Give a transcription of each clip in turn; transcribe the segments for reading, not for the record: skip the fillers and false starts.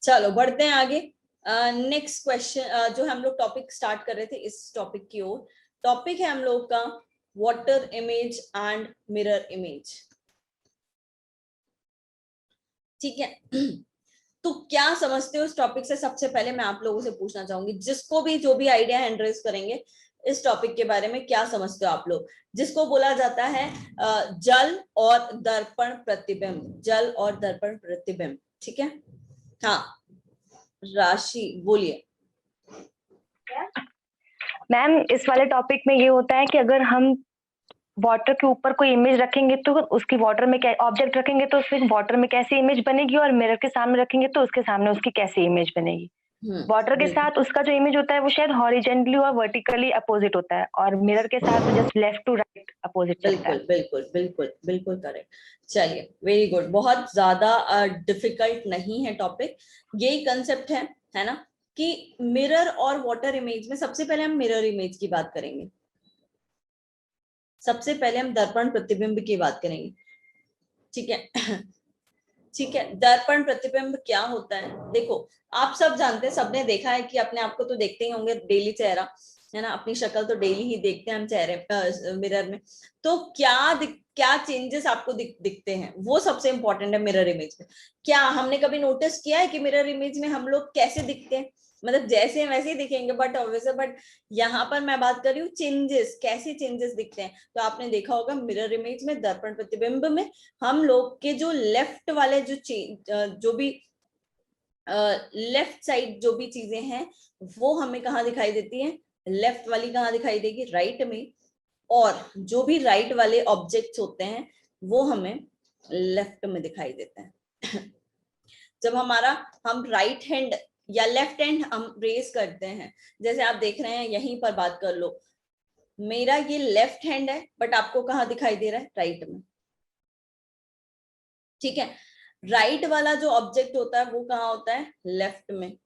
चलो बढ़ते हैं आगे। नेक्स्ट क्वेश्चन, जो हम लोग टॉपिक स्टार्ट कर रहे थे इस टॉपिक की ओर, टॉपिक है हम लोग का water image and mirror image. ठीक है, तो क्या समझते हो इस टॉपिक से? सबसे पहले मैं आप लोगों से पूछना चाहूंगी, जिसको भी जो भी आइडिया हैंड रेज करेंगे इस टॉपिक के बारे में, क्या समझते हो आप लोग? जिसको बोला जाता है जल और दर्पण प्रतिबिंब, जल और दर्पण प्रतिबिंब। ठीक है, हाँ राशि बोलिए। मैम इस वाले टॉपिक में ये होता है कि अगर हम वाटर के ऊपर कोई इमेज रखेंगे तो उसकी वाटर में क्या ऑब्जेक्ट रखेंगे तो उसमें वाटर में कैसी इमेज बनेगी, और मिरर के सामने रखेंगे तो उसके सामने उसकी कैसी इमेज बनेगी। वाटर के साथ उसका जो इमेज होता है वो शायद हॉरिजेंटली और वर्टिकली अपोजिट होता है, और मिरर के साथ just left to right opposite चलता है। बिल्कुल बिल्कुल बिल्कुल करेक्ट। चलिए वेरी गुड, बहुत ज्यादा डिफिकल्ट नहीं है टॉपिक, यही कंसेप्ट है ना, कि मिरर और वाटर इमेज में सबसे पहले हम मिरर इमेज की बात करेंगे, सबसे पहले हम दर्पण प्रतिबिंब की बात करेंगे। ठीक है ठीक है, दर्पण प्रतिबिंब क्या होता है? देखो आप सब जानते हैं, सबने देखा है कि अपने आप को तो देखते ही होंगे डेली, चेहरा है ना, अपनी शक्ल तो डेली ही देखते हैं हम चेहरे मिरर में। तो क्या चेंजेस आपको दिखते हैं, वो सबसे इंपॉर्टेंट है मिरर इमेज में। क्या हमने कभी नोटिस किया है कि मिरर इमेज में हम लोग कैसे दिखते हैं? मतलब जैसे हैं वैसे ही दिखेंगे, बट यहाँ पर मैं बात कर रही हूँ चेंजेस, कैसे चेंजेस दिखते हैं। तो आपने देखा होगा मिरर इमेज में, दर्पण प्रतिबिंब में, हम लोग के जो लेफ्ट वाले जो भी लेफ्ट साइड जो भी चीजें हैं वो हमें कहाँ दिखाई देती हैं? लेफ्ट वाली कहाँ दिखाई देगी? राइट में। और जो भी राइट वाले ऑब्जेक्ट्स होते हैं वो हमें लेफ्ट में दिखाई देते हैं। जब हम राइट हैंड या लेफ्ट हैंड हम रेज करते हैं, जैसे आप देख रहे हैं यहीं पर बात कर लो, मेरा ये लेफ्ट हैंड है बट आपको कहाँ दिखाई दे रहा है? राइट में। ठीक है, राइट वाला जो ऑब्जेक्ट होता है वो कहाँ होता है? लेफ्ट में।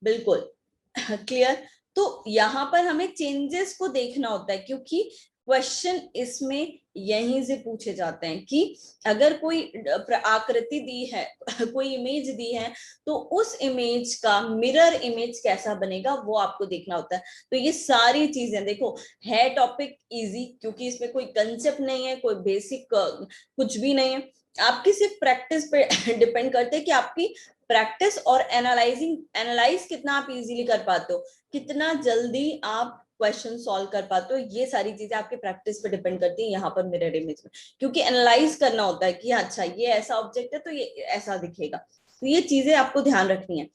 बिल्कुल क्लियर। तो यहाँ पर हमें चेंजेस को देखना होता है, क्योंकि क्वेश्चन इसमें यहीं से पूछे जाते हैं कि अगर कोई आकृति दी है, कोई इमेज दी है, तो उस इमेज का मिरर इमेज कैसा बनेगा वो आपको देखना होता है। तो ये सारी चीजें देखो, है टॉपिक इजी, क्योंकि इसमें कोई कंसेप्ट नहीं है, कोई बेसिक कुछ भी नहीं है। आपकी सिर्फ प्रैक्टिस पे डिपेंड करते हैं कि आपकी प्रैक्टिस और एनालाइज कितना आप इजीली कर पाते हो, कितना जल्दी आप क्वेश्चन सॉल्व कर पाते हो। ये सारी चीजें आपके प्रैक्टिस पे डिपेंड करती है यहाँ पर मिरर इमेज में, क्योंकि एनालाइज करना होता है कि अच्छा ये ऐसा ऑब्जेक्ट है तो ये ऐसा दिखेगा। तो ये चीजें आपको ध्यान रखनी है।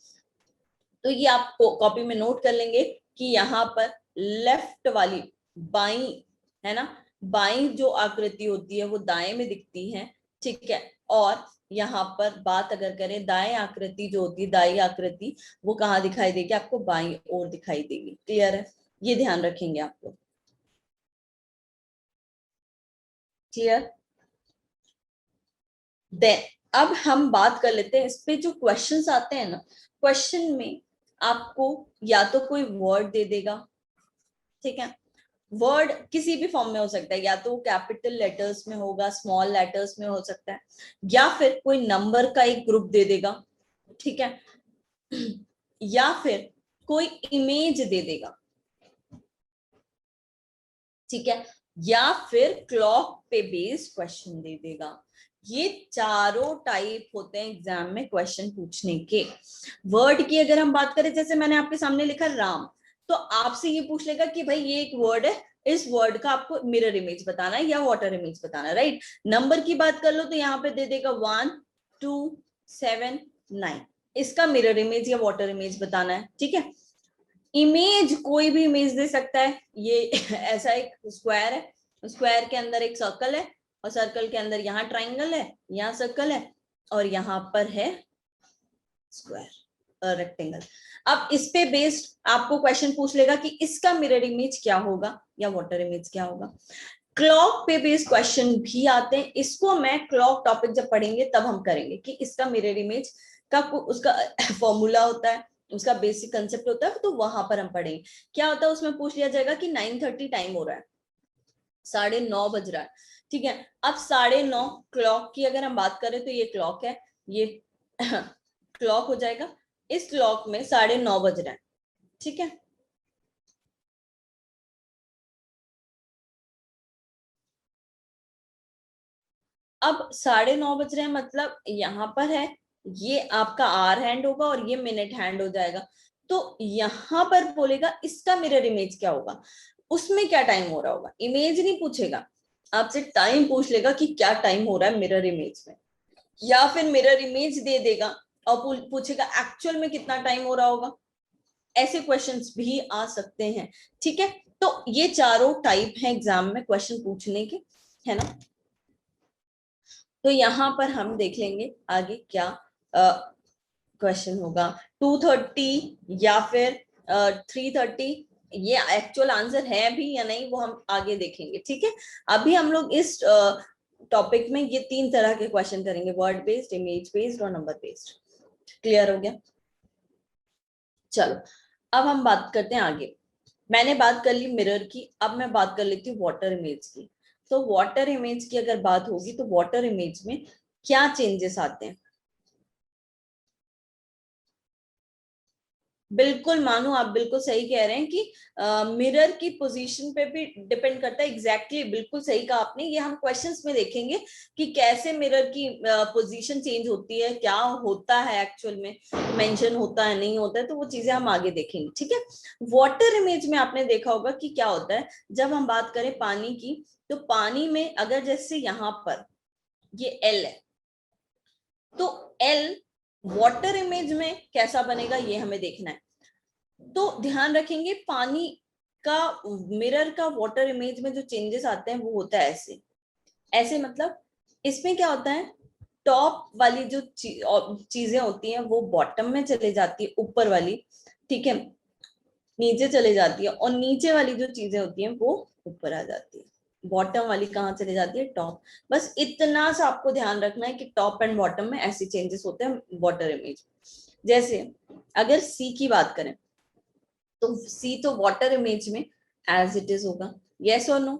तो ये आप कॉपी में नोट कर लेंगे कि यहाँ पर लेफ्ट वाली बाई, है ना, बाई जो आकृति होती है वो दाएं में दिखती है। ठीक है, और यहाँ पर बात अगर करें दाएं आकृति जो होती है, दाई आकृति, वो कहाँ दिखाई देगी आपको? बाई ओर दिखाई देगी। क्लियर है? ये ध्यान रखेंगे आप लोग। क्लियर? देन अब हम बात कर लेते हैं इस पे जो क्वेश्चंस आते हैं ना, क्वेश्चन में आपको या तो कोई वर्ड दे देगा, ठीक है, वर्ड किसी भी फॉर्म में हो सकता है, या तो कैपिटल लेटर्स में होगा, स्मॉल लेटर्स में हो सकता है, या फिर कोई नंबर का एक ग्रुप दे देगा। ठीक है, या फिर कोई इमेज दे देगा। ठीक है, या फिर क्लॉक पे बेस्ड क्वेश्चन दे देगा। ये चारों टाइप होते हैं एग्जाम में क्वेश्चन पूछने के। वर्ड की अगर हम बात करें, जैसे मैंने आपके सामने लिखा राम, तो आपसे ये पूछ लेगा कि भाई ये एक वर्ड है, इस वर्ड का आपको मिरर इमेज बताना है या वाटर इमेज बताना है, राइट। नंबर की बात कर लो तो यहाँ पे दे देगा 1 2 7 9, इसका मिरर इमेज या वाटर इमेज बताना है। ठीक है, इमेज कोई भी इमेज दे सकता है। ये ऐसा एक स्क्वायर है, स्क्वायर के अंदर एक सर्कल है, और सर्कल के अंदर यहाँ ट्राइंगल है, यहाँ सर्कल है, और यहाँ पर है स्क्वायर, रेक्टेंगल। अब इस पे बेस्ड आपको क्वेश्चन पूछ लेगा कि इसका मिरर इमेज क्या होगा या वाटर इमेज क्या होगा। क्लॉक पे बेस्ड क्वेश्चन भी आते हैं, इसको मैं क्लॉक टॉपिक जब पढ़ेंगे तब हम करेंगे कि इसका मिरर इमेज का उसका फॉर्मूला होता है, उसका बेसिक कंसेप्ट होता है, तो वहां पर हम पढ़ेंगे। क्या होता है उसमें पूछ लिया जाएगा कि 9:30 टाइम हो रहा है, 9:30 बज रहा है। ठीक है, अब 9:30 क्लॉक की अगर हम बात करें तो ये क्लॉक है, ये क्लॉक हो जाएगा। इस क्लॉक में 9:30 बज रहे हैं, ठीक है। अब 9:30 बज रहे हैं, मतलब यहाँ पर है ये आपका आर हैंड होगा और ये मिनट हैंड हो जाएगा। तो यहाँ पर बोलेगा इसका मिरर इमेज क्या होगा, उसमें क्या टाइम हो रहा होगा। इमेज नहीं पूछेगा, आपसे टाइम पूछ लेगा कि क्या टाइम हो रहा है मिरर इमेज में, या फिर मिरर इमेज दे देगा और पूछेगा एक्चुअल में कितना टाइम हो रहा होगा। ऐसे क्वेश्चंस भी आ सकते हैं, ठीक है। तो ये चारों टाइप हैं एग्जाम में क्वेश्चन पूछने के, है ना। तो यहाँ पर हम देख लेंगे आगे क्या क्वेश्चन होगा। 2:30 या फिर 3:30, ये एक्चुअल आंसर है भी या नहीं वो हम आगे देखेंगे, ठीक है। अभी हम लोग इस टॉपिक में ये 3 तरह के क्वेश्चन करेंगे, वर्ड बेस्ड, इमेज बेस्ड और नंबर बेस्ड। क्लियर हो गया। चलो अब हम बात करते हैं आगे। मैंने बात कर ली मिरर की, अब मैं बात कर लेती हूँ वाटर इमेज की। तो वाटर इमेज की अगर बात होगी तो वाटर इमेज में क्या चेंजेस आते हैं। बिल्कुल मानो, आप बिल्कुल सही कह रहे हैं कि मिरर की पोजीशन पे भी डिपेंड करता है। एग्जैक्टली बिल्कुल सही कहा आपने। ये हम क्वेश्चंस में देखेंगे कि कैसे मिरर की पोजीशन चेंज होती है, क्या होता है एक्चुअल में, मेंशन होता है नहीं होता है, तो वो चीजें हम आगे देखेंगे, ठीक है। वाटर इमेज में आपने देखा होगा कि क्या होता है जब हम बात करें पानी की, तो पानी में अगर जैसे यहाँ पर ये एल है, तो एल वाटर इमेज में कैसा बनेगा ये हमें देखना है। तो ध्यान रखेंगे पानी का, मिरर का वाटर इमेज में जो चेंजेस आते हैं वो होता है ऐसे। ऐसे मतलब इसमें क्या होता है, टॉप वाली जो चीजें होती हैं वो बॉटम में चले जाती है, ऊपर वाली, ठीक है, नीचे चले जाती है, और नीचे वाली जो चीजें होती हैं वो ऊपर आ जाती है। बॉटम वाली कहाँ चले जाती है, टॉप। बस इतना सा आपको ध्यान रखना है कि टॉप एंड बॉटम में ऐसे चेंजेस होते हैं वाटर इमेज। जैसे अगर सी की बात करें तो सी तो वाटर इमेज में एज इट इज होगा, यस और नो।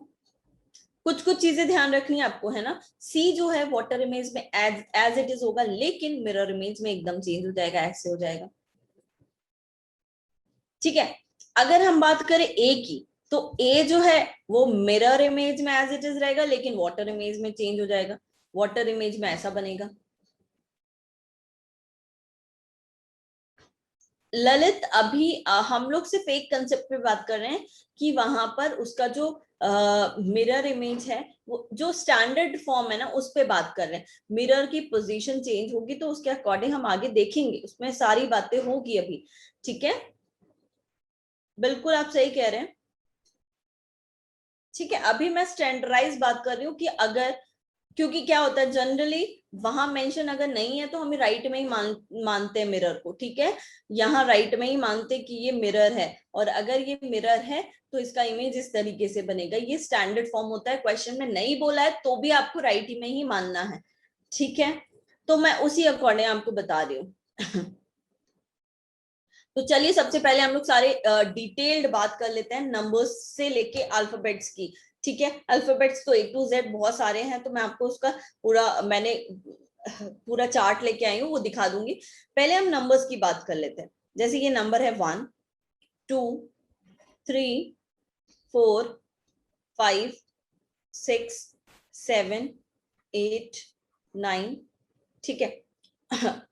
कुछ कुछ चीजें ध्यान रखनी है आपको, है ना। सी जो है वाटर इमेज में एज एज इट इज होगा, लेकिन मिरर इमेज में एकदम चेंज हो जाएगा, ऐसे हो जाएगा, ठीक है। अगर हम बात करें ए की, तो ए जो है वो मिरर इमेज में एज इट इज रहेगा, लेकिन वाटर इमेज में चेंज हो जाएगा, वाटर इमेज में ऐसा बनेगा। ललित अभी हम लोग सिर्फ एक कंसेप्ट पे बात कर रहे हैं कि वहां पर उसका जो मिरर इमेज है, वो जो स्टैंडर्ड फॉर्म है ना उस पे बात कर रहे हैं। मिरर की पोजीशन चेंज होगी तो उसके अकॉर्डिंग हम आगे देखेंगे, उसमें सारी बातें होगी अभी, ठीक है। बिल्कुल आप सही कह रहे हैं, ठीक है। अभी मैं स्टैंडर्डाइज बात कर रही हूँ कि अगर, क्योंकि क्या होता है जनरली वहां मेंशन अगर नहीं है तो हमें राइट में ही मानते हैं मिरर को, ठीक है। यहाँ राइट में ही मानते कि ये मिरर है, और अगर ये मिरर है तो इसका इमेज इस तरीके से बनेगा। ये स्टैंडर्ड फॉर्म होता है, क्वेश्चन में नहीं बोला है तो भी आपको राइट में ही मानना है, ठीक है। तो मैं उसी अकॉर्डिंग आपको बता रही हूँ। तो चलिए सबसे पहले हम लोग सारे डिटेल्ड बात कर लेते हैं नंबर्स से लेके अल्फाबेट्स की, ठीक है। अल्फाबेट्स तो A to Z बहुत सारे हैं, तो मैं आपको उसका मैंने पूरा चार्ट लेके आई हूँ, वो दिखा दूंगी। पहले हम नंबर्स की बात कर लेते हैं। जैसे ये नंबर है 1 2 3 4 5 6 7 8 9, ठीक है।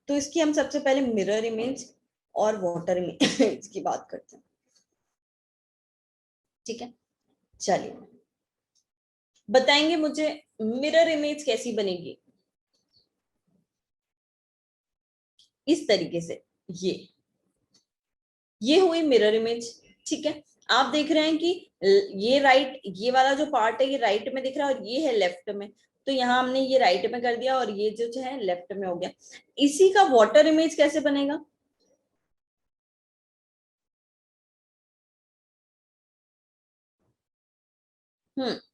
तो इसकी हम सबसे पहले मिरर इमेज और वाटर इमेज की बात करते हैं, ठीक है। चलिए बताएंगे मुझे मिरर इमेज कैसी बनेगी। इस तरीके से ये हुई मिरर इमेज, ठीक है। आप देख रहे हैं कि ये राइट, ये वाला जो पार्ट है ये राइट में दिख रहा है और ये है लेफ्ट में, तो यहाँ हमने ये राइट में कर दिया और ये जो है लेफ्ट में हो गया। इसी का वाटर इमेज कैसे बनेगा,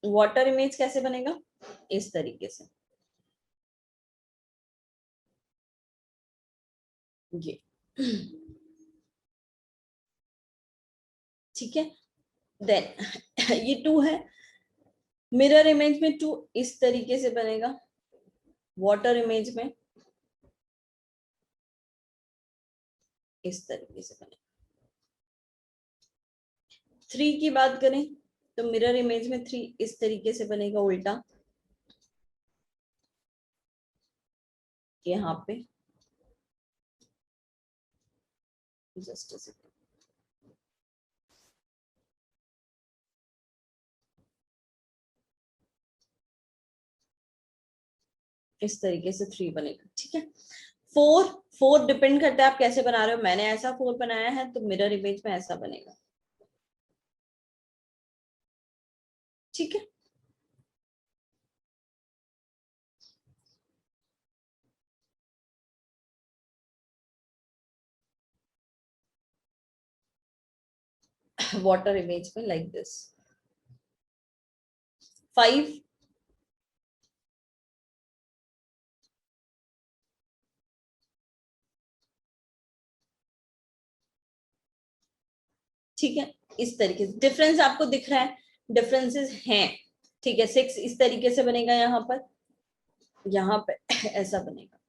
वाटर इमेज कैसे बनेगा, इस तरीके से ये, ठीक है। देन ये 2 है, मिरर इमेज में 2 इस तरीके से बनेगा, वाटर इमेज में इस तरीके से बनेगा। 3 की बात करें तो मिरर इमेज में 3 इस तरीके से बनेगा उल्टा, यहाँ पे जस्ट अ सेकंड, इस तरीके से 3 बनेगा। ठीक है, 4 डिपेंड करता है आप कैसे बना रहे हो। मैंने ऐसा 4 बनाया है तो मिरर इमेज में ऐसा बनेगा। ठीक है, वाटर इमेज में लाइक दिस। 5 ठीक है, इस तरीके से डिफरेंस आपको दिख रहा है, डिफरेंसेस हैं। ठीक है, 6 इस तरीके से बनेगा, यहाँ पे ऐसा बनेगा।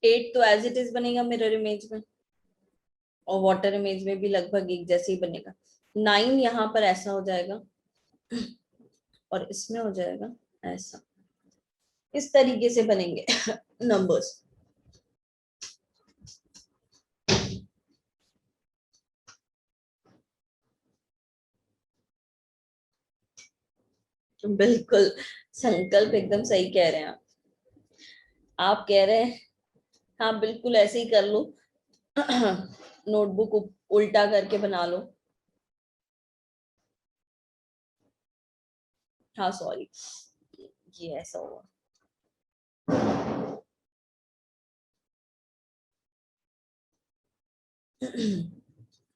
एट तो एज इट इज बनेगा मिरर इमेज में, और वाटर इमेज में भी लगभग एक जैसे ही बनेगा। 9 यहाँ पर ऐसा हो जाएगा और इसमें हो जाएगा ऐसा, इस तरीके से बनेंगे नंबर्स। बिल्कुल, संकल्प एकदम सही कह रहे हैं आप कह रहे हैं हाँ बिल्कुल ऐसे ही कर लो। नोटबुक उल्टा करके बना लो। हाँ सॉरी, ये ऐसा हुआ।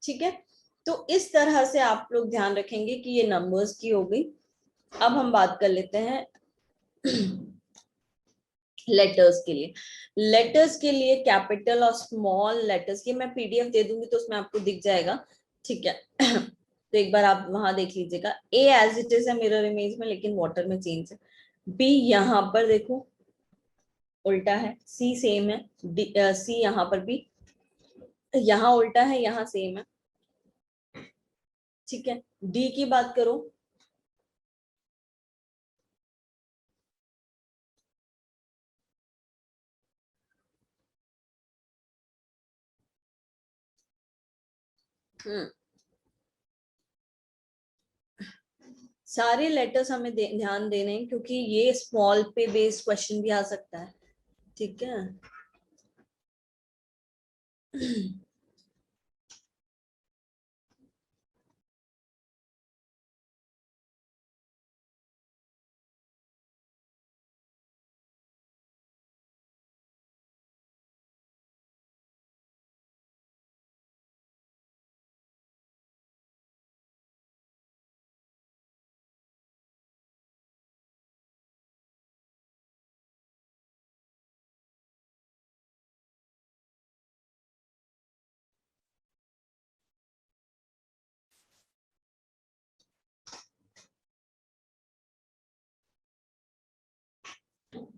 ठीक है, तो इस तरह से आप लोग ध्यान रखेंगे कि ये नंबर्स की हो गई। अब हम बात कर लेते हैं लेटर्स के लिए। लेटर्स के लिए कैपिटल और स्मॉल लेटर्स की मैं पीडीएफ दे दूंगी तो उसमें आपको दिख जाएगा। ठीक है, तो एक बार आप वहां देख लीजिएगा। ए एज इट इज है मिरर इमेज में, लेकिन वाटर में चेंज है। बी यहाँ पर देखो उल्टा है, सी सेम है, सी यहाँ पर भी यहाँ उल्टा है, यहाँ सेम है। ठीक है, डी की बात करो, सारे लेटर्स हमें ध्यान देने हैं क्योंकि ये स्मॉल पे बेस्ड क्वेश्चन भी आ सकता है। ठीक है,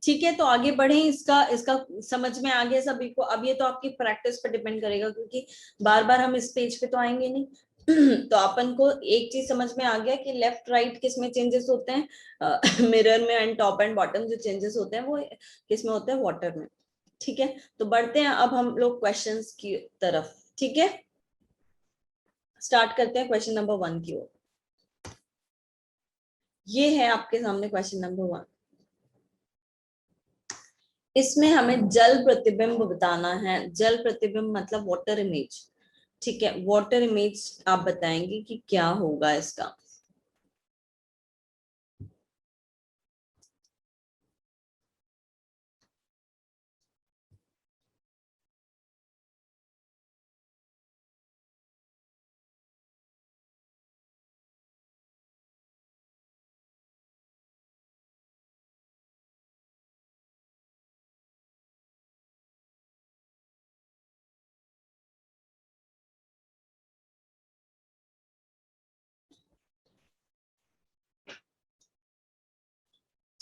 ठीक है, तो आगे बढ़े। इसका इसका समझ में आ गया सभी को? अब ये तो आपकी प्रैक्टिस पर डिपेंड करेगा क्योंकि बार बार हम इस पेज पे तो आएंगे नहीं। तो अपन को एक चीज समझ में आ गया कि लेफ्ट राइट किस में चेंजेस होते हैं, मिरर में, एंड टॉप एंड बॉटम जो चेंजेस होते हैं वो किस में होते हैं, वाटर में। ठीक है, तो बढ़ते हैं अब हम लोग क्वेश्चंस की तरफ। ठीक है, स्टार्ट करते हैं क्वेश्चन नंबर 1 की ओर। ये है आपके सामने क्वेश्चन नंबर 1। इसमें हमें जल प्रतिबिंब बताना है। जल प्रतिबिंब मतलब वाटर इमेज। ठीक है, वाटर इमेज आप बताएंगे कि क्या होगा इसका।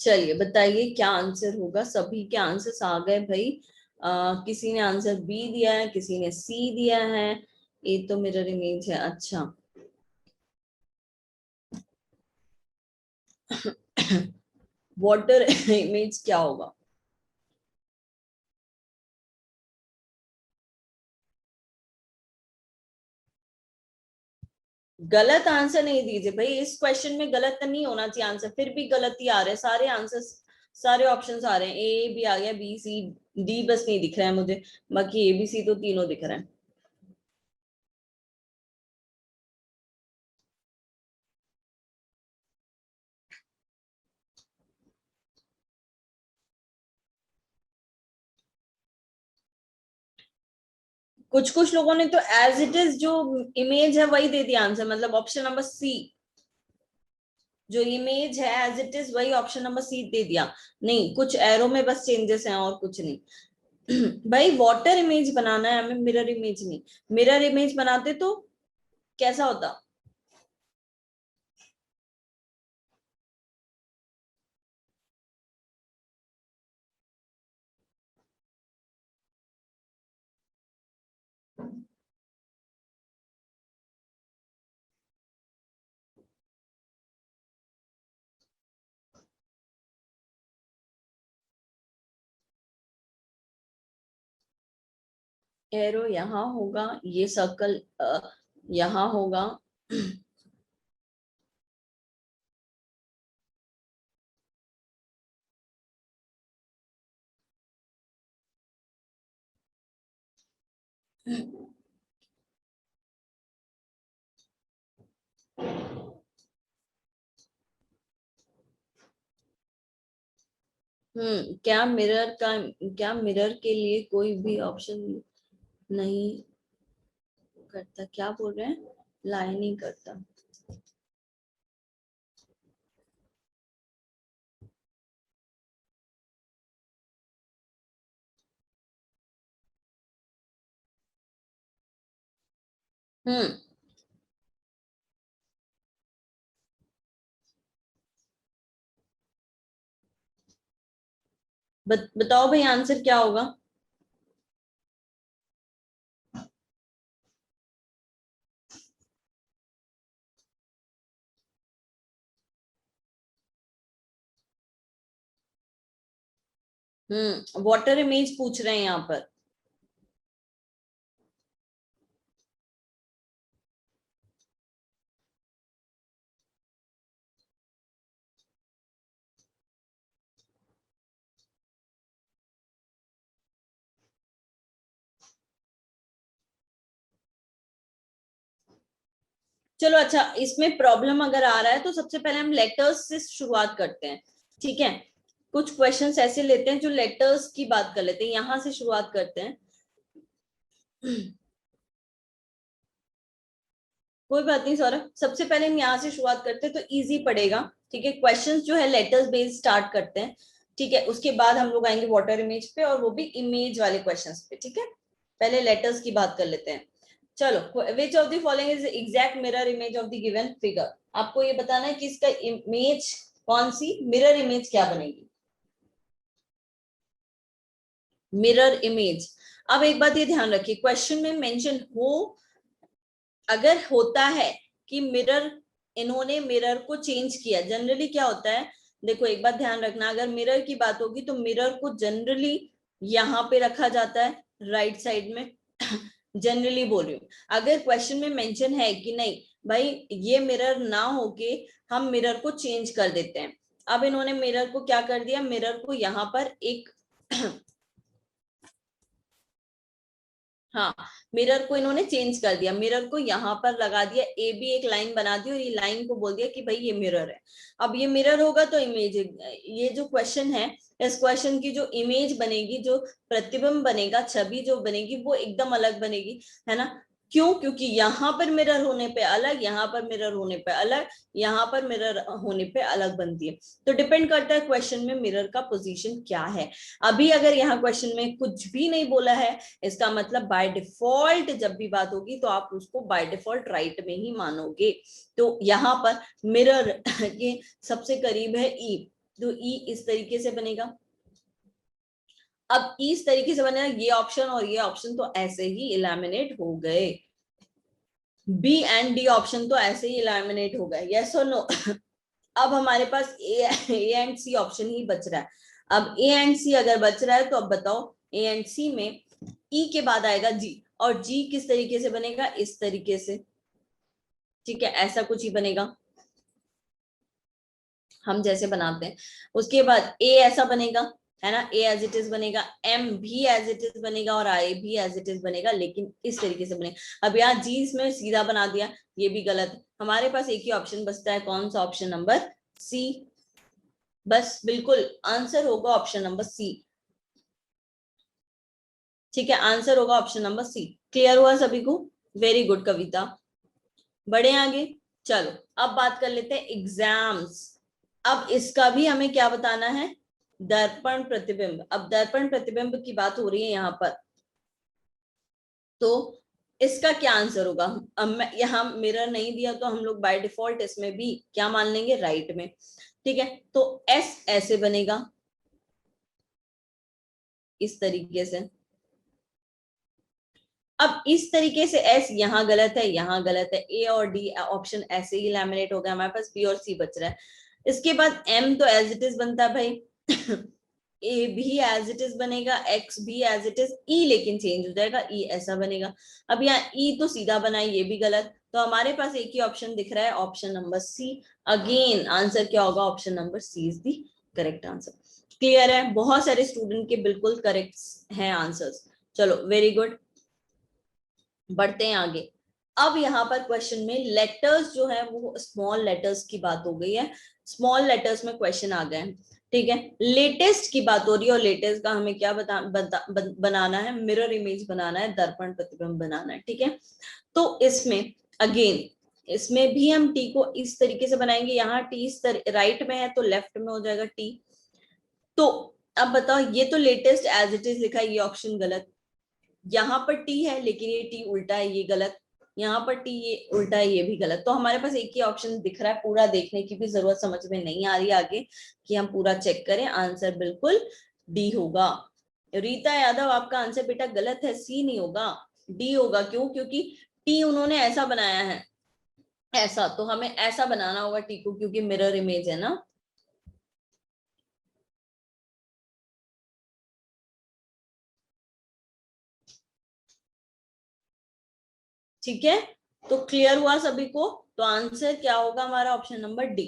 चलिए बताइए क्या आंसर होगा। सभी के आंसर्स आ गए भाई। किसी ने आंसर बी दिया है, किसी ने सी दिया है। ये तो मिरर इमेज है। अच्छा वाटर इमेज क्या होगा? गलत आंसर नहीं दीजिए भाई, इस क्वेश्चन में गलत नहीं होना चाहिए आंसर, फिर भी गलत ही आ रहे हैं सारे आंसर्स। सारे ऑप्शंस आ रहे हैं, ए भी आ गया, बी सी डी बस नहीं दिख रहा है मुझे, बाकी ए बी सी तो तीनों दिख रहे हैं। कुछ कुछ लोगों ने तो एज इट इज जो इमेज है वही दे दिया आंसर, मतलब ऑप्शन नंबर सी जो इमेज है एज इट इज वही ऑप्शन नंबर सी दे दिया। नहीं, कुछ एरो में बस चेंजेस हैं और कुछ नहीं। भाई वाटर इमेज बनाना है हमें, मिरर इमेज नहीं। मिरर इमेज बनाते तो कैसा होता? एरो यहाँ होगा, ये सर्कल यहाँ होगा। क्या मिरर के लिए कोई भी ऑप्शन नहीं करता? क्या बोल रहे हैं? लाई नहीं करता। हम्म बताओ भाई आंसर क्या होगा? वाटर इमेज पूछ रहे हैं यहाँ पर। चलो अच्छा, इसमें प्रॉब्लम अगर आ रहा है तो सबसे पहले हम लेटर्स से शुरुआत करते हैं। ठीक है, कुछ क्वेश्चंस ऐसे लेते हैं जो लेटर्स की बात कर लेते हैं, यहां से शुरुआत करते हैं। कोई बात नहीं सौरभ, सबसे पहले हम यहाँ से शुरुआत करते हैं तो इजी पड़ेगा। ठीक है, क्वेश्चंस जो है लेटर्स बेस्ड स्टार्ट करते हैं। ठीक है, उसके बाद हम लोग आएंगे वाटर इमेज पे, और वो भी इमेज वाले क्वेश्चंस पे। ठीक है, पहले लेटर्स की बात कर लेते हैं। चलो, which of the following is exact mirror image of the given figure? आपको ये बताना है कि इसका इमेज कौन सी, मिरर इमेज क्या बनेगी। Mirror image. अब एक बात ये ध्यान रखिए, क्वेश्चन में मेंशन हो, अगर होता है कि मिरर, इन्होंने मिरर को चेंज किया, जनरली क्या होता है, देखो एक बात ध्यान रखना, अगर मिरर की बात होगी तो मिरर को जनरली यहाँ पे रखा जाता है, राइट साइड में। जनरली बोल रही हूँ। अगर क्वेश्चन में मेंशन है कि नहीं भाई ये मिरर ना होके हम मिरर को चेंज कर देते हैं, अब इन्होंने मिरर को क्या कर दिया, मिरर को यहाँ पर एक हाँ, मिरर को इन्होंने चेंज कर दिया, मिरर को यहाँ पर लगा दिया, ए बी एक लाइन बना दी और ये लाइन को बोल दिया कि भाई ये मिरर है। अब ये मिरर होगा तो इमेज, ये जो क्वेश्चन है, इस क्वेश्चन की जो इमेज बनेगी, जो प्रतिबिंब बनेगा, छवि जो बनेगी वो एकदम अलग बनेगी, है ना। क्यों? क्योंकि यहाँ पर मिरर होने पे अलग, यहाँ पर मिरर होने पे अलग, यहाँ पर मिरर होने पे अलग बनती है। तो डिपेंड करता है क्वेश्चन में मिरर का पोजीशन क्या है। अभी अगर यहाँ क्वेश्चन में कुछ भी नहीं बोला है, इसका मतलब बाय डिफॉल्ट जब भी बात होगी तो आप उसको बाय डिफॉल्ट राइट में ही मानोगे। तो यहाँ पर मिरर ये सबसे करीब है ई, तो ई इस तरीके से बनेगा। अब इस तरीके से बनेगा, ये ऑप्शन और ये ऑप्शन तो ऐसे ही इलिमिनेट हो गए, बी एंड डी ऑप्शन तो ऐसे ही इलिमिनेट हो गए, यस और नो। अब हमारे पास ए एंड सी ऑप्शन ही बच रहा है। अब ए एंड सी अगर बच रहा है तो अब बताओ ए एंड सी में ई के बाद आएगा जी, और जी किस तरीके से बनेगा, इस तरीके से, ठीक है, ऐसा कुछ ही बनेगा हम जैसे बनाते हैं। उसके बाद ए ऐसा बनेगा, है ना, ए एज इट इज बनेगा, एम भी एज इट इज बनेगा और आई भी एज इट इज बनेगा, लेकिन इस तरीके से बनेगा। अब यहाँ जी इसमें सीधा बना दिया, ये भी गलत है। हमारे पास एक ही ऑप्शन बचता है, कौन सा, ऑप्शन नंबर सी। बस बिल्कुल आंसर होगा ऑप्शन नंबर सी, ठीक है, आंसर होगा ऑप्शन नंबर सी। क्लियर हुआ सभी को? वेरी गुड कविता, बढ़े आगे। चलो अब बात कर लेते हैं एग्जाम्स। अब इसका भी हमें क्या बताना है, दर्पण प्रतिबिंब। अब दर्पण प्रतिबिंब की बात हो रही है यहाँ पर, तो इसका क्या आंसर होगा। अब मैं यहाँ मिरर नहीं दिया तो हम लोग बाय डिफॉल्ट इसमें भी क्या मान लेंगे, राइट में, ठीक है। तो एस ऐसे बनेगा, इस तरीके से। अब इस तरीके से एस यहाँ गलत है, यहाँ गलत है, ए और डी ऑप्शन ऐसे ही लैमिनेट हो गया, हमारे पास बी और सी बच रहा है। इसके बाद एम तो एज इट इज बनता है भाई, ए भी एज इट इज बनेगा, एक्स भी एज इट इज, ई लेकिन चेंज हो जाएगा, ई ऐसा बनेगा। अब यहाँ ई तो सीधा बना है, ये भी गलत, तो हमारे पास एक ही ऑप्शन दिख रहा है, option number C. Again answer क्या होगा, option number C is the correct answer. Clear है? बहुत सारे स्टूडेंट के बिल्कुल करेक्ट हैं आंसर्स। चलो वेरी गुड, बढ़ते हैं आगे। अब यहाँ पर क्वेश्चन में लेटर्स जो है वो स्मॉल लेटर्स की बात हो गई है, स्मॉल लेटर्स में क्वेश्चन आ गए हैं, ठीक है। लेटेस्ट की बात हो रही है, और लेटेस्ट का हमें क्या बनाना है, मिरर इमेज बनाना है, दर्पण प्रतिबिंब बनाना है, ठीक है। तो इसमें अगेन इसमें भी हम टी को इस तरीके से बनाएंगे, यहाँ टी राइट में है तो लेफ्ट में हो जाएगा टी। तो अब बताओ, ये तो लेटेस्ट एज इट इज लिखा है, ये ऑप्शन गलत। यहाँ पर टी है लेकिन ये टी उल्टा है, ये गलत। यहाँ पर टी ये उल्टा है, ये भी गलत। तो हमारे पास एक ही ऑप्शन दिख रहा है, पूरा देखने की भी जरूरत समझ में नहीं आ रही आगे कि हम पूरा चेक करें। आंसर बिल्कुल डी होगा। रीता यादव आपका आंसर बेटा गलत है, सी नहीं होगा, डी होगा। क्यों? क्योंकि टी उन्होंने ऐसा बनाया है, ऐसा, तो हमें ऐसा बनाना होगा टी को, क्योंकि मिरर इमेज है ना। ठीक है, तो क्लियर हुआ सभी को? तो आंसर क्या होगा हमारा, ऑप्शन नंबर डी।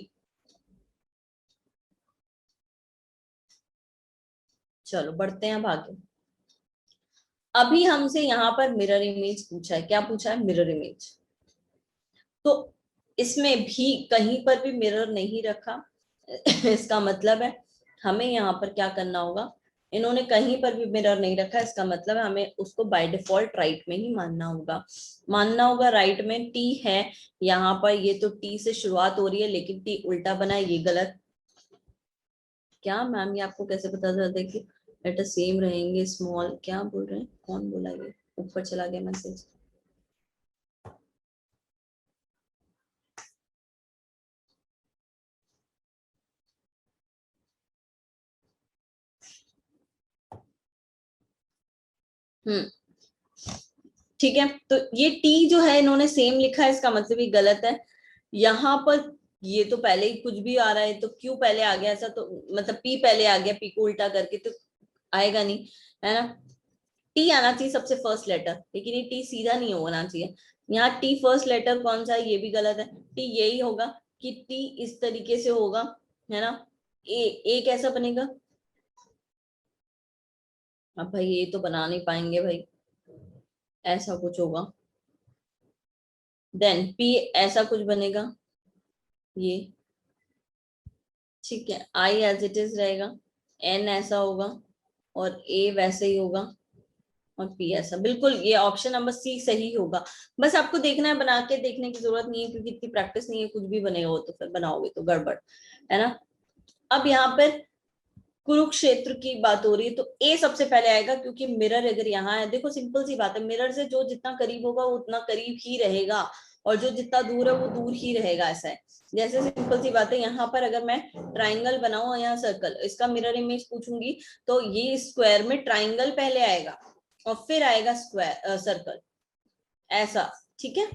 चलो बढ़ते हैं अब आगे। अभी हमसे यहाँ पर मिरर इमेज पूछा है, क्या पूछा है, मिरर इमेज। तो इसमें भी कहीं पर भी मिरर नहीं रखा, इसका मतलब है हमें यहाँ पर क्या करना होगा, इन्होंने कहीं पर भी मिरर नहीं रखा, इसका मतलब है हमें उसको बाय डिफॉल्ट राइट में ही मानना होगा। मानना होगा राइट में, टी है यहाँ पर, ये तो टी से शुरुआत हो रही है लेकिन टी उल्टा बना है, ये गलत। क्या मैम, ये आपको कैसे पता चलता है कि लेटर सेम रहेंगे, स्मॉल, क्या बोल रहे हैं, कौन बोला, ये ऊपर चला गया मैसेज। ठीक है, तो ये टी जो है इन्होंने सेम लिखा है, इसका मतलब ये गलत है। यहाँ पर ये तो पहले ही कुछ भी आ रहा है, तो क्यों पहले आ गया ऐसा, तो मतलब पी पहले आ गया, पी को उल्टा करके तो आएगा नहीं, है ना। टी आना चाहिए सबसे फर्स्ट लेटर, लेकिन ये टी सीधा नहीं होना चाहिए। यहाँ टी फर्स्ट लेटर कौन सा है, ये भी गलत है। टी यही होगा कि टी इस तरीके से होगा, है ना। ए कैसा बनेगा, अब भाई ये तो बना नहीं पाएंगे भाई, ऐसा कुछ होगा। देन पी ऐसा कुछ बनेगा, ये, ठीक है। आई एज इट इज रहेगा, एन ऐसा होगा, और ए वैसे ही होगा, और पी ऐसा। बिल्कुल ये ऑप्शन नंबर सी सही होगा। बस आपको देखना है, बना के देखने की जरूरत नहीं है, क्योंकि इतनी प्रैक्टिस नहीं है, कुछ भी बनेगा वो तो फिर बनाओगे तो गड़बड़, है ना। अब यहाँ पर कुरुक्षेत्र की बात हो रही है, तो ए सबसे पहले आएगा, क्योंकि मिरर अगर यहाँ है, देखो सिंपल सी बात है, मिरर से जो जितना करीब होगा वो उतना करीब ही रहेगा। और जो जितना दूर है वो दूर ही रहेगा, ऐसा है। जैसे सिंपल सी बात है, यहाँ पर अगर मैं ट्राइंगल बनाऊं और यहाँ सर्कल, इसका मिरर इमेज पूछूंगी तो ये स्क्वायर में ट्राइंगल पहले आएगा और फिर आएगा स्क्वायर सर्कल, ऐसा, ठीक है।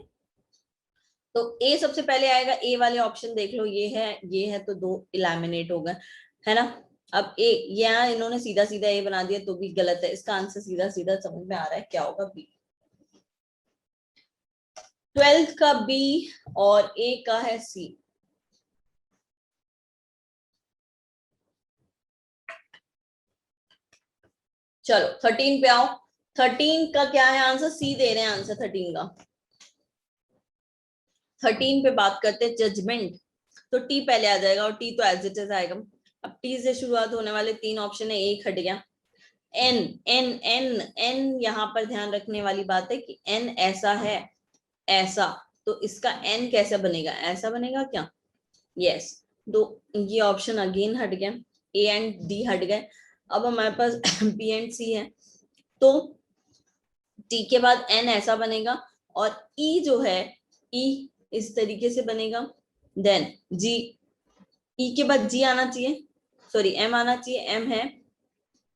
तो ए सबसे पहले आएगा, ए वाले ऑप्शन देख लो, ये है तो दो इलेमिनेट हो गए, है ना। अब ए, यहाँ इन्होंने सीधा सीधा ए बना दिया तो भी गलत है, इसका आंसर सीधा सीधा समझ में आ रहा है क्या होगा, बी। 12th का बी और ए का है सी। चलो 13 पे आओ। 13 का क्या है आंसर, सी दे रहे हैं आंसर 13 का। 13 पे बात करते हैं जजमेंट, तो टी पहले आ जाएगा और टी तो एज इट इज आएगा। अब टी से शुरुआत होने वाले 3 ऑप्शन है, एक हट गया। एन एन एन एन, यहाँ पर ध्यान रखने वाली बात है कि एन ऐसा है, ऐसा, तो इसका एन कैसे बनेगा, ऐसा बनेगा क्या, यस। दो ये ऑप्शन अगेन हट गया, ए एंड डी हट गए। अब हमारे पास बी एंड सी है, तो टी के बाद एन ऐसा बनेगा और ई जो है, ई इस तरीके से बनेगा, देन जी, ई के बाद जी आना चाहिए, सॉरी एम आना चाहिए, एम है,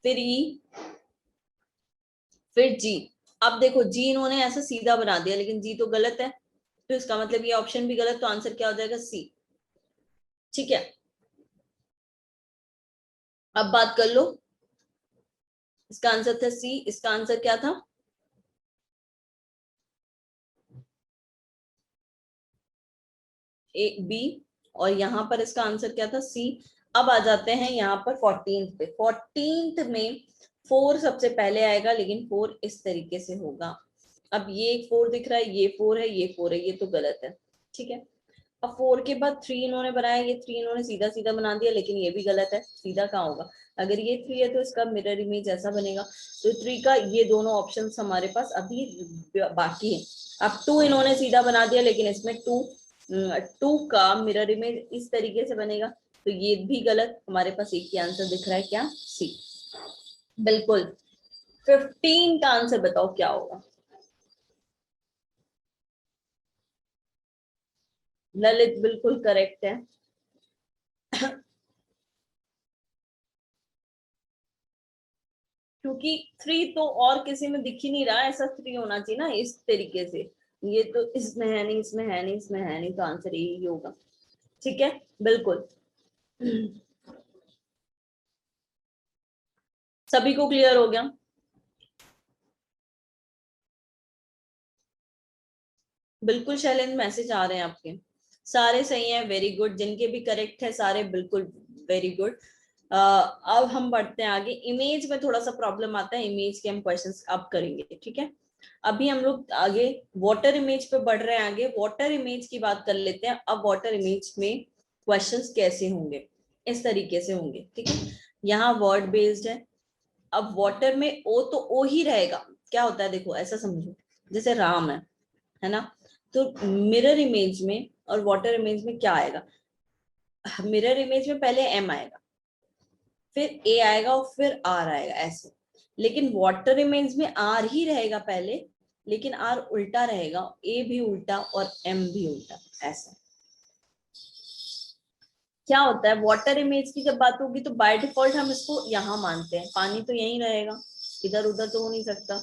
फिर ई, फिर जी। अब देखो जी इन्होंने ऐसा सीधा बना दिया लेकिन जी तो गलत है, तो इसका मतलब ये ऑप्शन भी गलत, तो आंसर क्या हो जाएगा, सी, ठीक है। अब बात कर लो, इसका आंसर था सी, इसका आंसर क्या था, ए बी, और यहाँ पर इसका आंसर क्या था, सी। अब आ जाते हैं यहाँ पर 14th पे। 14th में 4 सबसे पहले आएगा, लेकिन 4 इस तरीके से होगा। अब ये एक 4 दिख रहा है, ये 4 है, ये 4 है, ये तो गलत है, ठीक है। अब 4 के बाद 3 इन्होंने बनाया, ये 3 इन्होंने सीधा सीधा बना दिया, लेकिन ये भी गलत है, सीधा कहाँ होगा, अगर ये 3 है तो इसका मिरर इमेज ऐसा बनेगा, तो 3 का ये दोनों ऑप्शन हमारे पास अभी बाकी है। अब 2 इन्होंने सीधा बना दिया, लेकिन इसमें 2 का मिरर इमेज इस तरीके से बनेगा, तो ये भी गलत, हमारे पास एक ही आंसर दिख रहा है, क्या, सी, बिल्कुल। 15 का आंसर बताओ क्या होगा, ललित बिल्कुल करेक्ट है। क्योंकि 3 तो और किसी में दिख ही नहीं रहा, ऐसा 3 होना चाहिए ना इस तरीके से, ये तो इसमें है नहीं, इसमें है नहीं, इसमें है नहीं, तो आंसर यही होगा, ठीक है, बिल्कुल। सभी को क्लियर हो गया, बिल्कुल शैलेंद्र, मैसेज आ रहे हैं आपके, सारे सही हैं, वेरी गुड, जिनके भी करेक्ट है सारे, बिल्कुल वेरी गुड। अब हम बढ़ते हैं आगे, इमेज में थोड़ा सा प्रॉब्लम आता है, इमेज के हम क्वेश्चंस अब करेंगे, ठीक है। अभी हम लोग आगे वाटर इमेज पे बढ़ रहे हैं, आगे वाटर इमेज की बात कर लेते हैं। अब वाटर इमेज में क्वेश्चंस कैसे होंगे, इस तरीके से होंगे, ठीक है। यहाँ वर्ड बेस्ड है। अब वाटर में ओ तो ओ ही रहेगा, क्या होता है देखो ऐसा समझो, जैसे राम है ना, तो मिरर इमेज में और वाटर इमेज में क्या आएगा, मिरर इमेज में पहले एम आएगा, फिर ए आएगा और फिर आर आएगा, ऐसे। लेकिन वाटर इमेज में आर ही रहेगा पहले, लेकिन आर उल्टा रहेगा, ए भी उल्टा और एम भी उल्टा, ऐसा। क्या होता है वाटर इमेज की जब बात होगी तो बाय डिफॉल्ट हम इसको यहाँ मानते हैं, पानी तो यहीं रहेगा, इधर उधर तो हो नहीं सकता,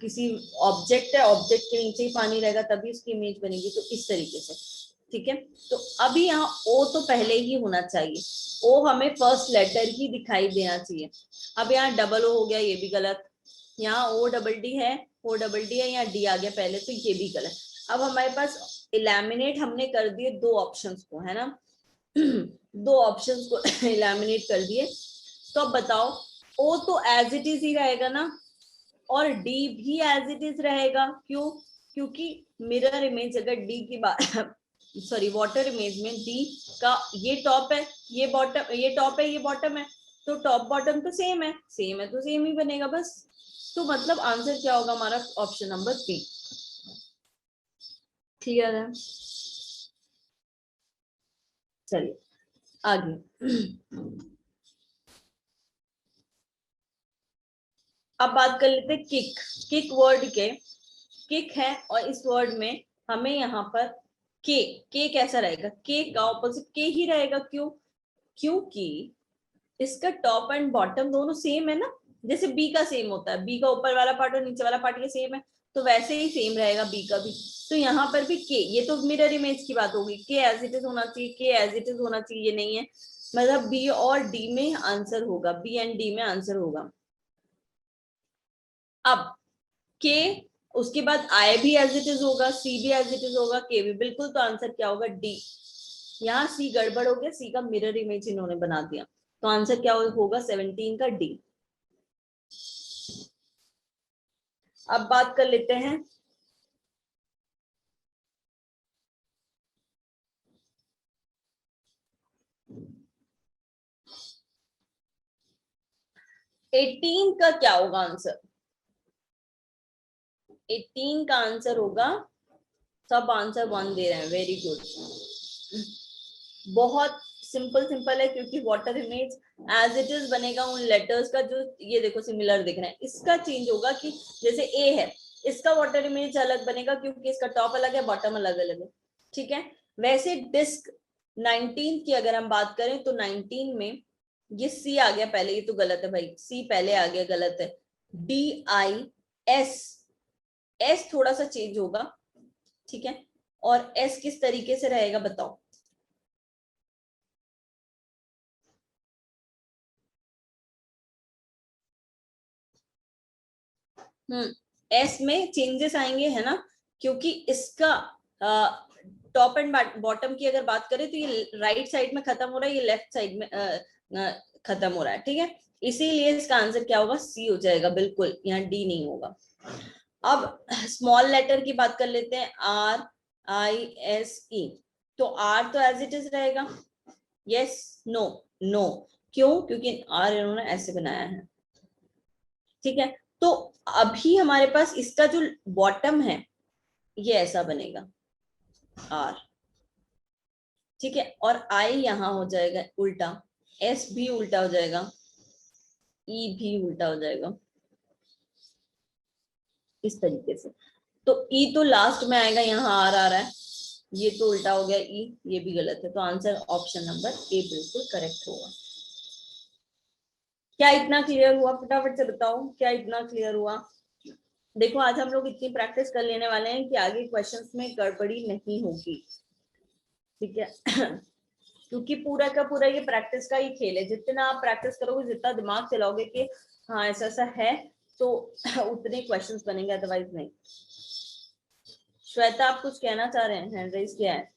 किसी ऑब्जेक्ट है, ऑब्जेक्ट के नीचे ही पानी रहेगा तभी उसकी इमेज बनेगी, तो इस तरीके से, ठीक है। तो अभी यहाँ ओ तो पहले ही होना चाहिए, ओ हमें फर्स्ट लेटर ही दिखाई देना चाहिए। अब यहाँ डबल ओ हो गया, ये भी गलत, यहाँ ओ डबल डी है, ओ डबल डी है, यहाँ डी आ गया पहले, तो ये भी गलत। अब हमारे पास इलेमिनेट हमने कर दिए दो ऑप्शंस को, है ना, दो ऑप्शंस को इलेमिनेट कर दिए, तो अब बताओ ओ तो एज इट इज ही रहेगा ना, और डी भी एज इट इज रहेगा, क्यों, क्योंकि मिरर इमेज अगर डी की बात सॉरी वाटर इमेज में डी का ये टॉप है, ये बॉटम, ये टॉप है, ये बॉटम है, तो टॉप बॉटम तो सेम है, सेम है तो सेम ही बनेगा बस। तो मतलब आंसर क्या होगा हमारा, ऑप्शन नंबर बी। क्लियर है, चलिए आगे। अब बात कर लेते हैं किक, किक वर्ड के, किक है और इस वर्ड में हमें यहाँ पर के कैसा रहेगा, के का ऑपोजिट के ही रहेगा। क्यों? क्योंकि इसका टॉप एंड बॉटम दोनों सेम है ना, जैसे बी का सेम होता है, बी का ऊपर वाला पार्ट और नीचे वाला पार्ट ये सेम है, तो वैसे ही सेम रहेगा बी का भी। तो यहाँ पर भी के, ये तो मिरर इमेज की बात होगी, के एज इट इज होना चाहिए, के एज इट इज होना चाहिए, ये नहीं है, मतलब बी और डी में आंसर होगा, बी एंड डी में आंसर होगा। अब के, उसके बाद आई भी एज इट इज होगा, सी भी एज इट इज होगा, के भी बिल्कुल, तो आंसर क्या होगा, डी। यहाँ सी गड़बड़ हो गया, सी का मिरर इमेज इन्होंने बना दिया, तो आंसर क्या होगा 17 का डी। अब बात कर लेते हैं एटीन का, क्या होगा आंसर। 18 का आंसर होगा, सब आंसर 1 दे रहे हैं, वेरी गुड, बहुत सिंपल सिंपल है, क्योंकि water image as it is बनेगा उन लेटर्स का जो ये देखो सिमिलर दिख रहे हैं। इसका चेंज होगा कि जैसे ए है, इसका वाटर इमेज अलग बनेगा क्योंकि इसका टॉप अलग है, बॉटम अलग अलग है, ठीक है। वैसे डिस्क 19 की अगर हम बात करें तो 19 में ये सी आ गया पहले, ये तो गलत है भाई, सी पहले आ गया, गलत है। डी आई एस, एस थोड़ा सा चेंज होगा, ठीक है, और एस किस तरीके से रहेगा बताओ। एस में चेंजेस आएंगे है ना, क्योंकि इसका टॉप एंड बॉटम की अगर बात करें तो ये राइट साइड में खत्म हो रहा है, ये लेफ्ट साइड में खत्म हो रहा है, ठीक है, इसीलिए इसका आंसर क्या होगा, सी हो जाएगा बिल्कुल, यहाँ डी नहीं होगा। अब स्मॉल लेटर की बात कर लेते हैं, आर आई एस ई, तो आर तो एज इट इज रहेगा, यस नो, नो, क्यों, क्योंकि आर इन्होंने ऐसे बनाया है, ठीक है। तो अभी हमारे पास इसका जो बॉटम है ये ऐसा बनेगा आर, ठीक है, और आई यहां हो जाएगा उल्टा, एस भी उल्टा हो जाएगा, ई भी उल्टा हो जाएगा, इस तरीके से। तो ई तो लास्ट में आएगा, यहाँ आर आ रहा है, ये तो उल्टा हो गया ई, ये भी गलत है, तो आंसर ऑप्शन नंबर ए बिल्कुल करेक्ट होगा। क्या इतना क्लियर हुआ, फटाफट से बताओ, क्या इतना क्लियर हुआ। देखो आज हम लोग इतनी प्रैक्टिस कर लेने वाले हैं कि आगे क्वेश्चंस में गड़बड़ी नहीं होगी, ठीक है। क्योंकि पूरा का पूरा ये प्रैक्टिस का ही खेल है, जितना आप प्रैक्टिस करोगे, जितना दिमाग चलाओगे कि हाँ ऐसा ऐसा है, तो उतने क्वेश्चंस बनेंगे, अदरवाइज नहीं। श्वेता आप कुछ कहना चाह रहे हैं, हैंड रेज किया है।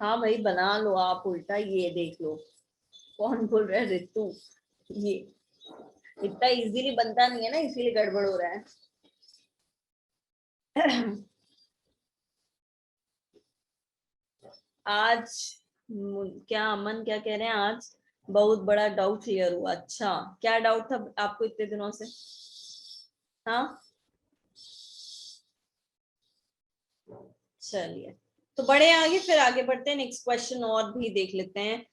हाँ भाई बना लो आप उल्टा, ये देख लो कौन बोल रहा है, रितु, ये इतना इजीली बनता नहीं है ना, इसीलिए गड़बड़ हो रहा है। आज क्या अमन क्या कह रहे हैं, आज बहुत बड़ा डाउट क्लियर हुआ। अच्छा क्या डाउट था आपको इतने दिनों से? हाँ चलिए, तो बड़े आगे, फिर आगे बढ़ते हैं, नेक्स्ट क्वेश्चन और भी देख लेते हैं।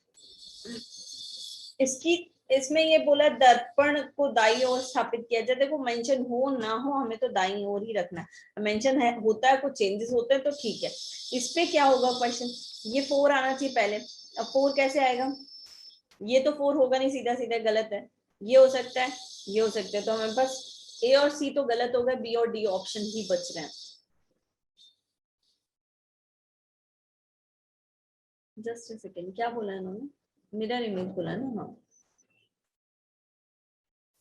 इसकी इसमें ये बोला दर्पण को दाई ओर स्थापित किया जाए। देखो मेंशन हो ना हो, हमें तो दाई ओर ही रखना है, मेंशन है होता है, कुछ चेंजेस होते हैं तो ठीक है। इस पे क्या होगा क्वेश्चन, ये 4 आना चाहिए पहले, अब 4 कैसे आएगा, ये तो 4 होगा नहीं, सीधा सीधा गलत है, ये हो सकता है, ये हो सकता है, तो हमें बस ए और सी तो गलत हो गए, बी और डी ऑप्शन ही बच रहे हैं। जस्ट अ सेकेंड, क्या बोला है इन्होंने, मिरर इमेज बोला है ना, हाँ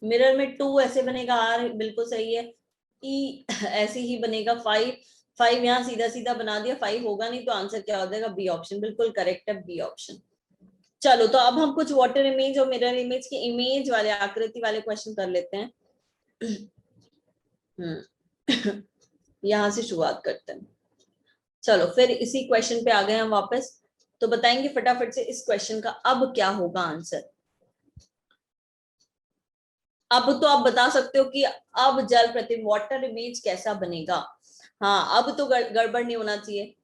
मिरर में 2 ऐसे बनेगा, आर बिल्कुल सही है, ई ऐसे ही बनेगा, 5 5 यहाँ सीधा सीधा बना दिया, 5 होगा नहीं, तो आंसर क्या हो जाएगा, बी ऑप्शन बिल्कुल करेक्ट है, बी ऑप्शन। चलो तो अब हम कुछ वाटर इमेज और मिरर इमेज की इमेज वाले, आकृति वाले क्वेश्चन कर लेते हैं। यहाँ से शुरुआत करते हैं। चलो फिर इसी क्वेश्चन पे आ गए हम वापस। तो बताएंगे फटाफट से इस क्वेश्चन का अब क्या होगा आंसर। अब तो आप बता सकते हो कि अब जल प्रतिबिंब वाटर इमेज कैसा बनेगा। हाँ अब तो गड़बड़ नहीं होना चाहिए।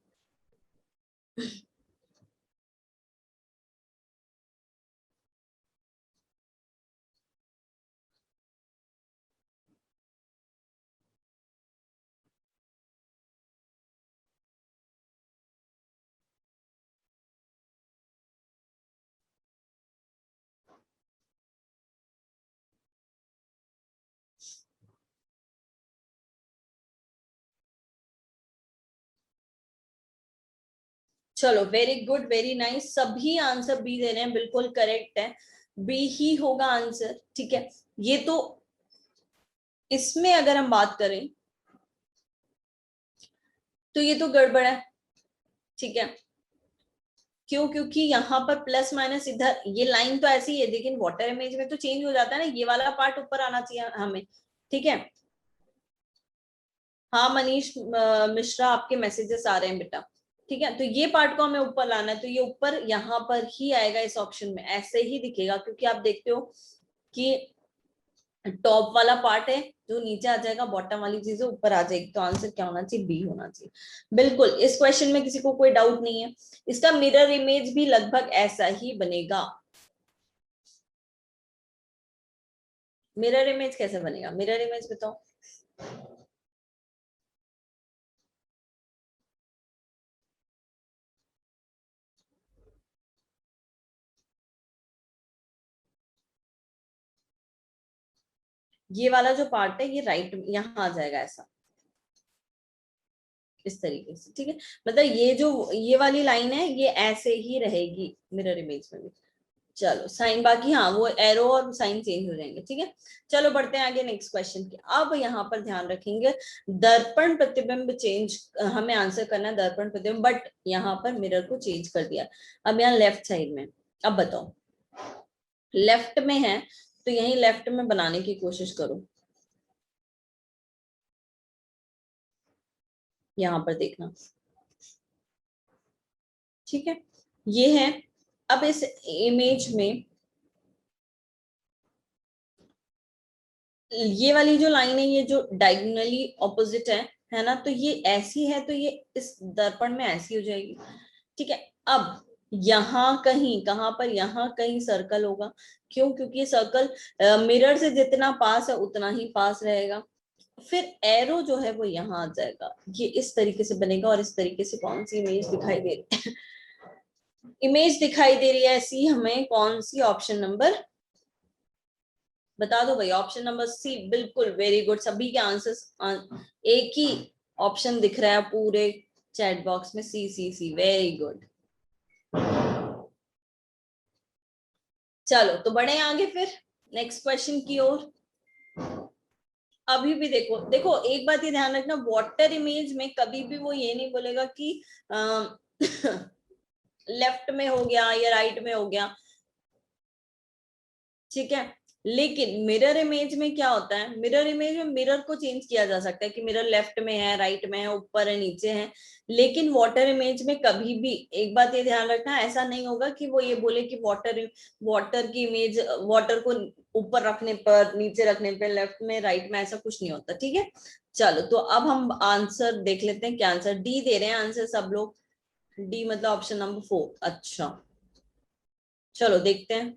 चलो वेरी गुड वेरी नाइस, सभी आंसर बी दे रहे हैं, बिल्कुल करेक्ट है, बी ही होगा आंसर। ठीक है, ये तो इसमें अगर हम बात करें तो ये तो गड़बड़ है। ठीक है, क्यों? क्योंकि यहाँ पर प्लस माइनस इधर ये लाइन तो ऐसी है, लेकिन वाटर इमेज में तो चेंज हो जाता है ना, ये वाला पार्ट ऊपर आना चाहिए हमें। ठीक है, हाँ मनीष मिश्रा आपके मैसेजेस आ रहे हैं बेटा। ठीक है, तो ये पार्ट को हमें ऊपर लाना है, तो ये ऊपर यहाँ पर ही आएगा इस ऑप्शन में, ऐसे ही दिखेगा, क्योंकि आप देखते हो कि टॉप वाला पार्ट है जो नीचे आ जाएगा, बॉटम वाली चीजें ऊपर आ जाएगी, तो आंसर क्या होना चाहिए? बी होना चाहिए। बिल्कुल, इस क्वेश्चन में किसी को कोई डाउट नहीं है। इसका मिरर इमेज भी लगभग ऐसा ही बनेगा। मिरर इमेज कैसे बनेगा? मिरर इमेज बताओ। ये वाला जो पार्ट है ये राइट यहाँ आ जाएगा ऐसा, इस तरीके से। ठीक है, मतलब ये जो ये वाली लाइन है ये ऐसे ही रहेगी मिरर इमेज में भी। चलो साइन, बाकी हाँ वो एरो और साइन चेंज हो जाएंगे। ठीक है, चलो बढ़ते हैं आगे नेक्स्ट क्वेश्चन की। अब यहाँ पर ध्यान रखेंगे, दर्पण प्रतिबिंब चेंज, हमें आंसर करना है दर्पण प्रतिबिंब, बट यहाँ पर मिरर को चेंज कर दिया। अब यहाँ लेफ्ट साइड में, अब बताओ लेफ्ट में है तो यही लेफ्ट में बनाने की कोशिश करो। यहाँ पर देखना, ठीक है, ये है। अब इस इमेज में ये वाली जो लाइन है ये जो डायगोनली ऑपोजिट है ना, तो ये ऐसी है, तो ये इस दर्पण में ऐसी हो जाएगी। ठीक है, अब यहाँ कहीं, कहां पर, यहाँ कहीं सर्कल होगा। क्यों? क्योंकि ये सर्कल मिरर से जितना पास है उतना ही पास रहेगा। फिर एरो जो है वो यहाँ आ जाएगा, ये इस तरीके से बनेगा। और इस तरीके से कौन सी इमेज दिखाई दे रही है? इमेज दिखाई दे रही है ऐसी हमें, कौन सी? ऑप्शन नंबर बता दो भाई, ऑप्शन नंबर सी, बिल्कुल वेरी गुड। सभी के आंसर्स एक ही ऑप्शन दिख रहा है पूरे चैट बॉक्स में, सी सी सी, वेरी गुड। चलो तो बढ़े आगे फिर नेक्स्ट क्वेश्चन की ओर। अभी भी देखो देखो, एक बात ये ध्यान रखना, वाटर इमेज में कभी भी वो ये नहीं बोलेगा कि लेफ्ट में हो गया या राइट में हो गया। ठीक है, लेकिन मिरर इमेज में क्या होता है? मिरर इमेज में मिरर को चेंज किया जा सकता है कि मिरर लेफ्ट में है, राइट में है, ऊपर है, नीचे है। लेकिन वाटर इमेज में कभी भी, एक बात ये ध्यान रखना, ऐसा नहीं होगा कि वो ये बोले कि वाटर की इमेज, वाटर को ऊपर रखने पर, नीचे रखने पर, लेफ्ट में, राइट में, ऐसा कुछ नहीं होता। ठीक है, चलो तो अब हम आंसर देख लेते हैं। क्या आंसर? डी दे रहे हैं आंसर सब लोग, डी मतलब ऑप्शन नंबर 4। अच्छा चलो देखते हैं।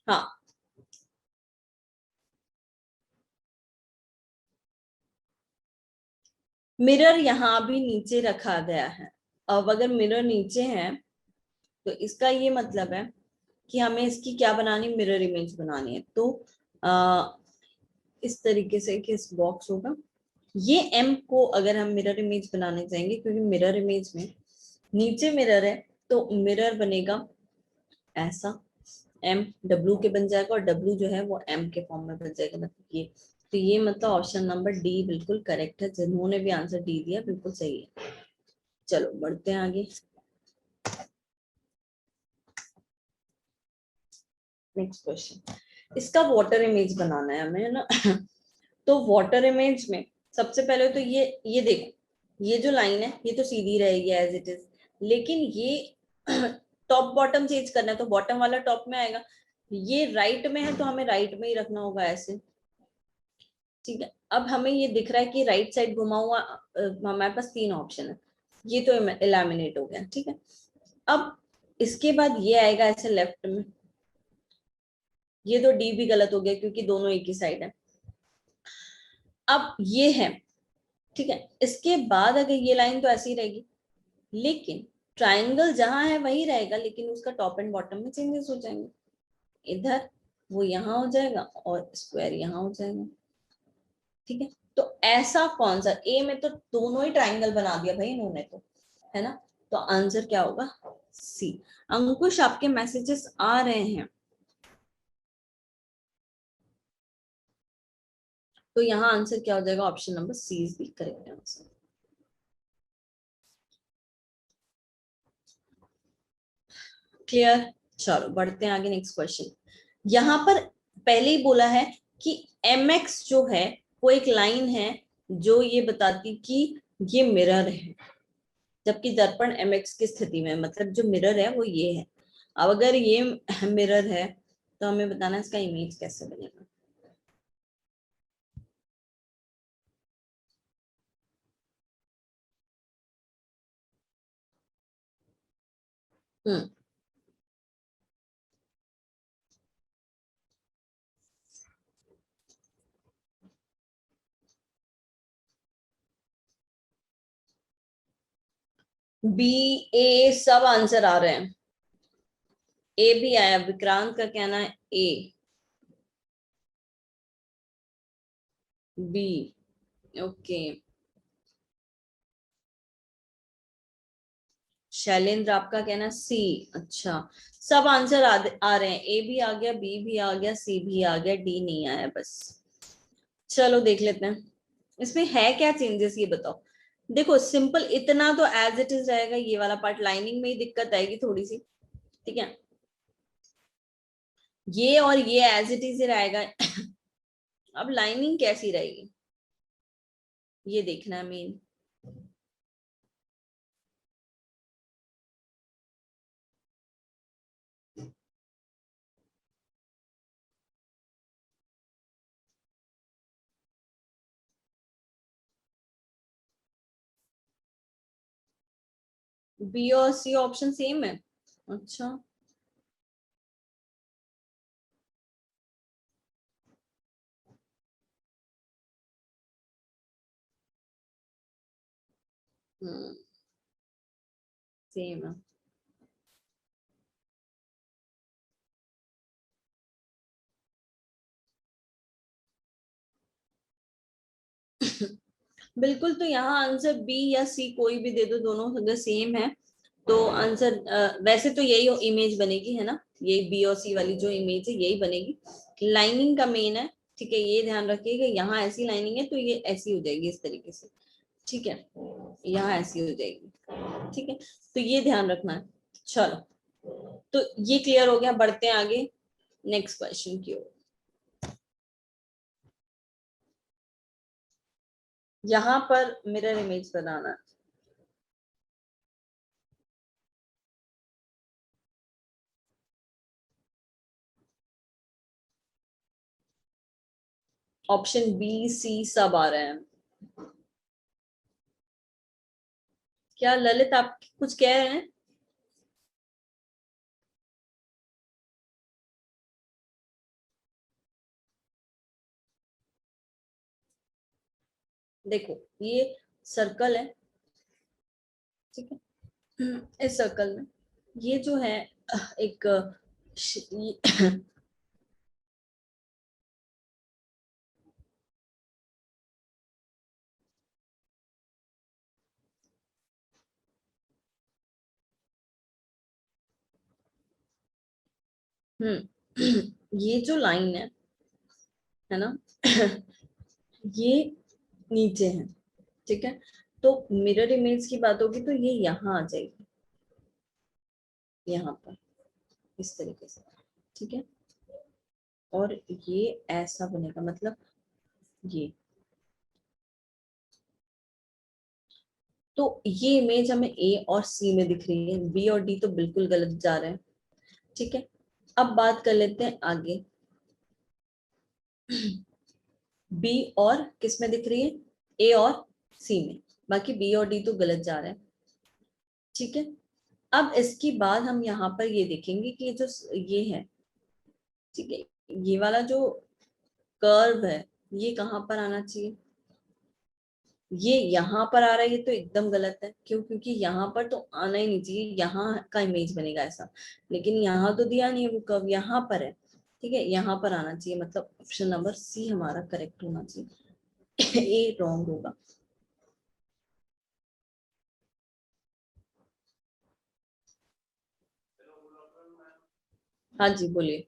हाँ, मिरर यहाँ भी नीचे रखा गया है। अब अगर मिरर नीचे है तो इसका ये मतलब है कि हमें इसकी क्या बनानी? मिरर इमेज बनानी है। तो आ, इस तरीके से किस बॉक्स होगा, ये एम को अगर हम मिरर इमेज बनाने जाएंगे, क्योंकि मिरर इमेज में नीचे मिरर है, तो मिरर बनेगा ऐसा, एम डब्ल्यू के बन जाएगा, और डब्ल्यू जो है वो एम के फॉर्म में बन जाएगा, मतलब ये। तो ये मतलब ऑप्शन नंबर डी बिल्कुल करेक्ट है, जिन्होंने भी आंसर डी दिया बिल्कुल सही है। चलो बढ़ते हैं आगे। नेक्स्ट क्वेश्चन, इसका वाटर इमेज बनाना है हमें, है ना। तो वाटर इमेज में सबसे पहले तो ये देखो, ये जो लाइन है ये तो सीधी रहेगी एज इट इज, लेकिन ये टॉप बॉटम चेंज करना है तो बॉटम वाला टॉप में आएगा, ये राइट में है तो हमें राइट में ही रखना होगा ऐसे, ठीक है। अब हमें ये दिख रहा है कि राइट साइड घुमा हुआ, हमारे पास 3 ऑप्शन है, ये तो एलिमिनेट हो गया, ठीक है। अब इसके बाद ये आएगा ऐसे लेफ्ट में, ये तो डी भी गलत हो गया क्योंकि दोनों एक ही साइड है। अब ये है, ठीक है। इसके बाद अगर ये लाइन तो ऐसी रहेगी, लेकिन ट्राइंगल जहां है वही रहेगा, लेकिन उसका टॉप एंड बॉटम में चेंजेस हो जाएंगे, इधर वो यहाँ हो जाएगा और स्क्वायर यहाँ हो जाएगा, ठीक है। तो ऐसा कौन सा, ए में तो दोनों ही ट्राइंगल बना दिया भाई इन्होंने तो, है ना। तो आंसर क्या होगा, सी। अंकुश आपके मैसेजेस आ रहे हैं, तो यहाँ आंसर क्या हो जाएगा, option number C is the correct answer. Clear, चलो बढ़ते हैं आगे, नेक्स्ट क्वेश्चन। यहाँ पर पहले ही बोला है कि mx जो है वो एक लाइन है जो ये बताती कि ये मिरर है, जबकि दर्पण mx की स्थिति में, मतलब जो मिरर है वो ये है। अब अगर ये मिरर है तो हमें बताना है इसका इमेज कैसे बनेगा। हम्म, बी, ए सब आंसर आ रहे हैं, ए भी आया, विक्रांत का कहना है ए, बी, ओके। शैलेंद्र आपका कहना सी, अच्छा। सब आंसर आ रहे हैं, ए भी आ गया, बी भी आ गया, सी भी आ गया, डी नहीं आया बस। चलो देख लेते हैं इसमें है क्या चेंजेस, ये बताओ। देखो सिंपल इतना तो एज इट इज रहेगा, ये वाला पार्ट लाइनिंग में ही दिक्कत आएगी थोड़ी सी, ठीक है। ये और ये एज इट इज ही रहेगा। अब लाइनिंग कैसी रहेगी ये देखना है मेन। बी और सी ऑप्शन सेम है, अच्छा। सेम है। बिल्कुल, तो यहाँ आंसर बी या सी कोई भी दे दो, दोनों अगर सेम है तो आंसर वैसे तो यही इमेज बनेगी, है ना। ये बी और सी वाली जो इमेज है यही बनेगी, लाइनिंग का मेन है, ठीक है। ये ध्यान रखिएगा, यहाँ ऐसी लाइनिंग है तो ये ऐसी हो जाएगी इस तरीके से, ठीक है। यहाँ ऐसी हो जाएगी, ठीक है। तो ये ध्यान रखना है। चलो तो ये क्लियर हो गया, बढ़ते हैं आगे नेक्स्ट क्वेश्चन की ओर। यहाँ पर मिरर इमेज बनाना है, ऑप्शन बी सी सब आ रहे हैं। क्या ललित आप कुछ कह रहे हैं? देखो ये सर्कल है, ठीक है। इस सर्कल में ये जो है एक ये जो लाइन है ना, ये नीचे है, ठीक है। तो मिरर इमेज की बात होगी तो ये यहाँ आ जाएगी, यहाँ पर इस तरीके से, ठीक है। और ये ऐसा बनेगा, मतलब ये। तो ये इमेज हमें ए और सी में दिख रही है, बी और डी तो बिल्कुल गलत जा रहे हैं। ठीक है, अब बात कर लेते हैं आगे। बी और किस में दिख रही है, ए और सी में, बाकी बी और डी तो गलत जा रहे हैं। ठीक है, अब इसके बाद हम यहाँ पर ये देखेंगे कि जो ये है, ठीक है, ये वाला जो कर्व है ये कहाँ पर आना चाहिए, ये यहाँ पर आ रहा है, ये तो एकदम गलत है। क्यों? क्योंकि यहाँ पर तो आना ही नहीं चाहिए, यहाँ का इमेज बनेगा ऐसा, लेकिन यहाँ तो दिया नहीं है वो कर्व, यहाँ पर है। ठीक है, यहाँ पर आना चाहिए, मतलब ऑप्शन नंबर सी हमारा करेक्ट होना चाहिए। ए रॉन्ग होगा। हाँ जी बोलिए,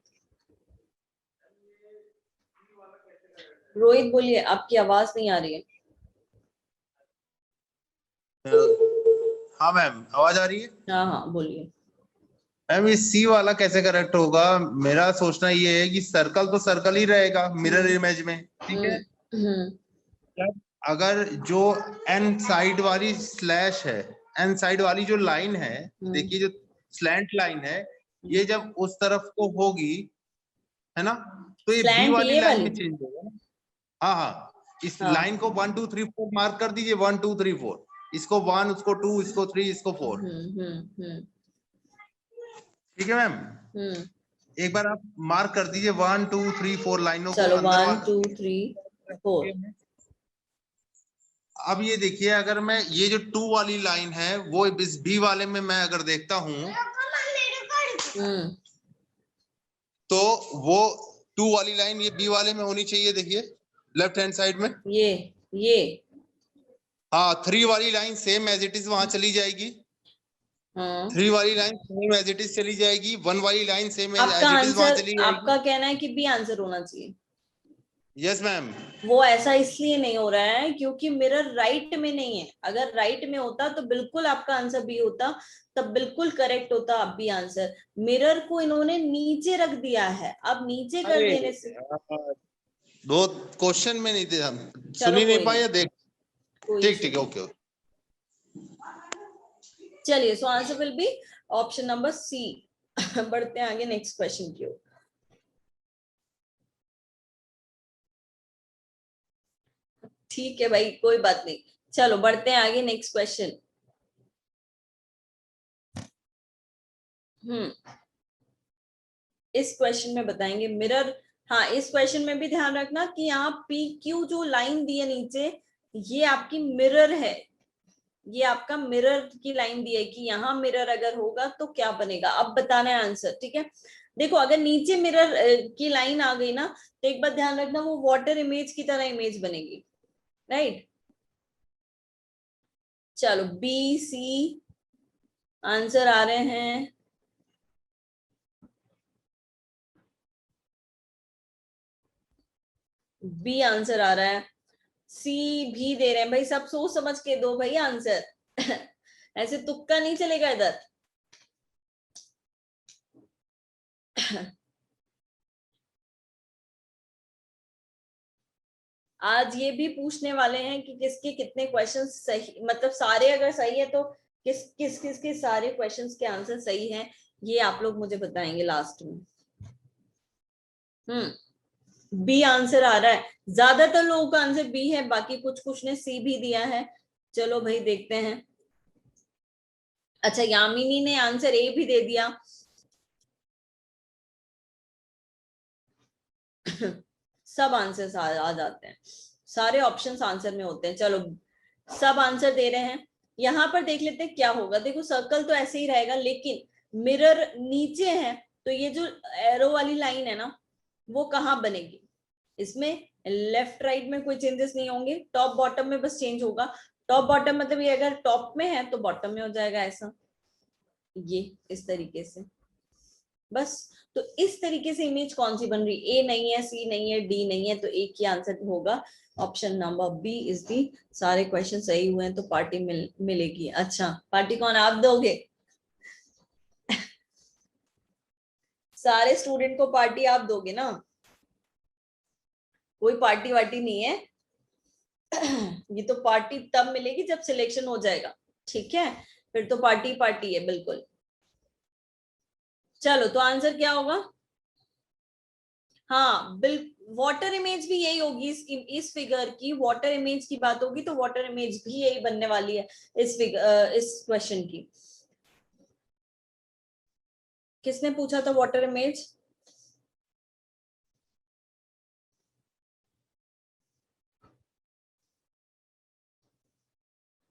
रोहित बोलिए, आपकी आवाज नहीं आ रही है। हाँ मैम, आवाज आ रही है? हाँ हाँ बोलिए। मैम, ये सी वाला कैसे करेक्ट होगा? मेरा सोचना ये है कि सर्कल तो सर्कल ही रहेगा मिरर इमेज में, ठीक है। अगर जो एन साइड वाली स्लैश है, एन साइड वाली जो लाइन है, देखिए जो स्लैंट लाइन है, ये जब उस तरफ को होगी, है ना, तो ये बी वाली लाइन में चेंज होगा। हाँ हाँ, इस लाइन को 1 2 3 4 मार्क कर दीजिए, 1 2 3 4, इसको 1, उसको 2, इसको 3, इसको 4। ठीक है मैम, एक बार आप मार्क कर दीजिए 1 2 3 4 लाइनों को। चलो अंदर 1 2 3 4। अब ये देखिए, अगर मैं ये जो 2 वाली लाइन है वो इस बी वाले में मैं अगर देखता हूँ तो वो 2 वाली लाइन ये बी वाले में होनी चाहिए। देखिए लेफ्ट हैंड साइड में ये हाँ, 3 वाली line same as it is वहां चली जाएगी। 3 वाली line same as it is चली जाएगी, 1 वाली line same as it is वहां चली जाएगी। आपका कहना है कि बी आंसर होना चाहिए। Yes ma'am. वो ऐसा इसलिए नहीं हो रहा है क्योंकि मिरर राइट में नहीं है। अगर राइट में होता तो बिल्कुल आपका आंसर बी होता, तब बिल्कुल करेक्ट होता आप बी आंसर। मिरर को इन्होंने नीचे रख दिया है, अब नीचे कर देने से दो क्वेश्चन में नहीं थे हम, सुन ही नहीं पाए। देख ठीक ठीक, ओके। चलिए, so answer will be option number C. बढ़ते हैं आगे नेक्स्ट क्वेश्चन की ओर। ठीक है भाई, कोई बात नहीं, चलो बढ़ते हैं आगे नेक्स्ट क्वेश्चन। इस क्वेश्चन में बताएंगे मिरर। हाँ, इस क्वेश्चन में भी ध्यान रखना कि यहाँ पी क्यू जो लाइन दी है नीचे, ये आपकी मिरर है, ये आपका मिरर की लाइन दी है कि यहाँ मिरर अगर होगा तो क्या बनेगा, अब बताना है आंसर। ठीक है, देखो अगर नीचे मिरर की लाइन आ गई ना, तो एक बात ध्यान रखना, वो वाटर इमेज की तरह इमेज बनेगी, राइट। चलो बी सी आंसर आ रहे हैं। बी आंसर आ रहा है, सी भी दे रहे हैं भाई, सब सोच समझ के दो भाई आंसर। ऐसे तुक्का नहीं चलेगा इधर। आज ये भी पूछने वाले हैं कि किसके कितने क्वेश्चंस सही, मतलब सारे अगर सही है तो किस किस किस के सारे क्वेश्चंस के आंसर सही हैं, ये आप लोग मुझे बताएंगे लास्ट में। बी आंसर आ रहा है, ज्यादातर लोगों का आंसर बी है, बाकी कुछ कुछ ने सी भी दिया है। चलो भाई देखते हैं। अच्छा, यामिनी ने आंसर ए भी दे दिया। सब आंसर्स आ जाते हैं, सारे ऑप्शंस आंसर में होते हैं। चलो सब आंसर दे रहे हैं, यहाँ पर देख लेते हैं क्या होगा। देखो सर्कल तो ऐसे ही रहेगा, लेकिन मिरर नीचे है, तो ये जो एरो वाली लाइन है ना, वो कहाँ बनेगी, इसमें लेफ्ट राइट में कोई चेंजेस नहीं होंगे, टॉप बॉटम में बस चेंज होगा। टॉप बॉटम मतलब ये अगर टॉप में है तो बॉटम में हो जाएगा, ऐसा ये इस तरीके से बस। तो इस तरीके से इमेज कौन सी बन रही, ए नहीं है, सी नहीं है, डी नहीं है, तो एक ही आंसर होगा, option number B is the. सारे क्वेश्चन सही हुए हैं तो पार्टी मिलेगी। अच्छा, पार्टी कौन, आप दोगे? सारे स्टूडेंट को पार्टी आप दोगे ना? कोई पार्टी वार्टी नहीं है। ये तो पार्टी तब मिलेगी जब सिलेक्शन हो जाएगा, ठीक है, फिर तो पार्टी पार्टी है बिल्कुल। चलो तो आंसर क्या होगा? हाँ बिल्कुल, वाटर इमेज भी यही होगी इस फिगर की, वाटर इमेज की बात होगी तो वाटर इमेज भी यही बनने वाली है इस क्वेश्चन की। किसने पूछा था वाटर इमेज?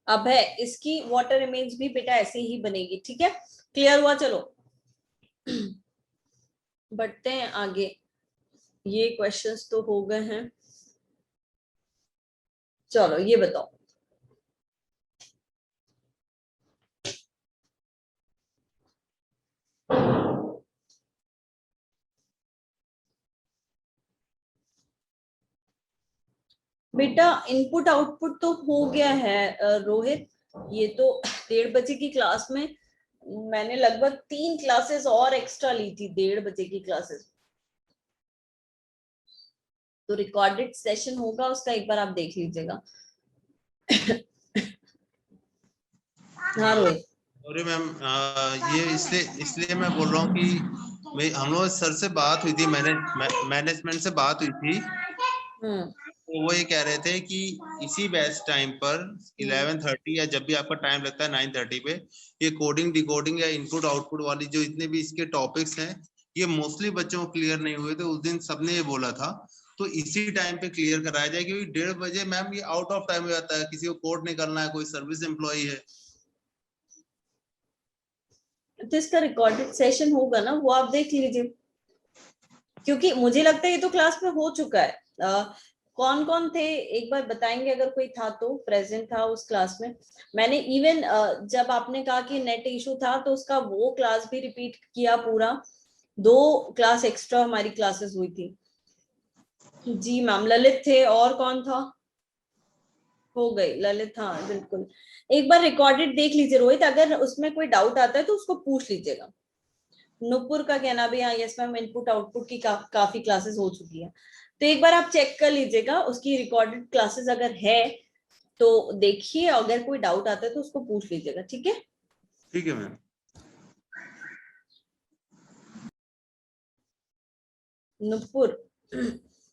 अब है इसकी वाटर इमेज भी बेटा ऐसे ही बनेगी, ठीक है, क्लियर हुआ? चलो बढ़ते हैं आगे, ये क्वेश्चंस तो हो गए हैं। चलो ये बताओ, बेटा इनपुट आउटपुट तो हो गया है रोहित, ये तो 1:30 बजे की क्लास में मैंने लगभग 3 क्लासेस और एक्स्ट्रा ली थी, 1:30 बजे की क्लासेस, तो रिकॉर्डेड सेशन होगा उसका, एक बार आप देख लीजिएगा। हाँ रोहित। अरे मैम, ये इसलिए मैं बोल रहा हूँ कि हम लोग सर से बात हुई थी, मैनेजमेंट से बात हुई थी, तो वो ये कह रहे थे कि इसी बैच टाइम पर 11:30 या जब भी आपका टाइम लगता है 9:30 पे, ये कोडिंग डिकोडिंग या इनपुट आउटपुट वाली जो इतने भी इसके टॉपिक्स हैं, ये मोस्टली बच्चों को क्लियर नहीं हुए थे। उस दिन सबने ये बोला था, तो इसी टाइम पे क्लियर कराया जाए, क्योंकि 1:30 बजे मैम ये आउट ऑफ टाइम हो जाता है, किसी को कोड नहीं करना है, कोई सर्विस एम्प्लॉय है। तो इसका रिकॉर्डेड सेशन होगा ना, वो आप देख लीजिए, क्योंकि मुझे लगता है ये तो क्लास में हो चुका है। कौन कौन थे एक बार बताएंगे, अगर कोई था तो प्रेजेंट था उस क्लास में? मैंने इवन जब आपने कहा कि नेट इशू था तो उसका वो क्लास भी रिपीट किया पूरा, 2 क्लास एक्स्ट्रा हमारी क्लासेस हुई थी। जी मैम, ललित थे, और कौन था? हो गई ललित, हाँ बिल्कुल। एक बार रिकॉर्डेड देख लीजिए रोहित, अगर उसमें कोई डाउट आता है तो उसको पूछ लीजिएगा। नुपुर का कहना भी, हाँ यस मैम, इनपुट आउटपुट की काफी क्लासेस हो चुकी है, तो एक बार आप चेक कर लीजिएगा उसकी रिकॉर्डेड क्लासेस अगर है तो देखिए, अगर कोई डाउट आता है तो उसको पूछ लीजिएगा, ठीक है? ठीक है मैम। नुपुर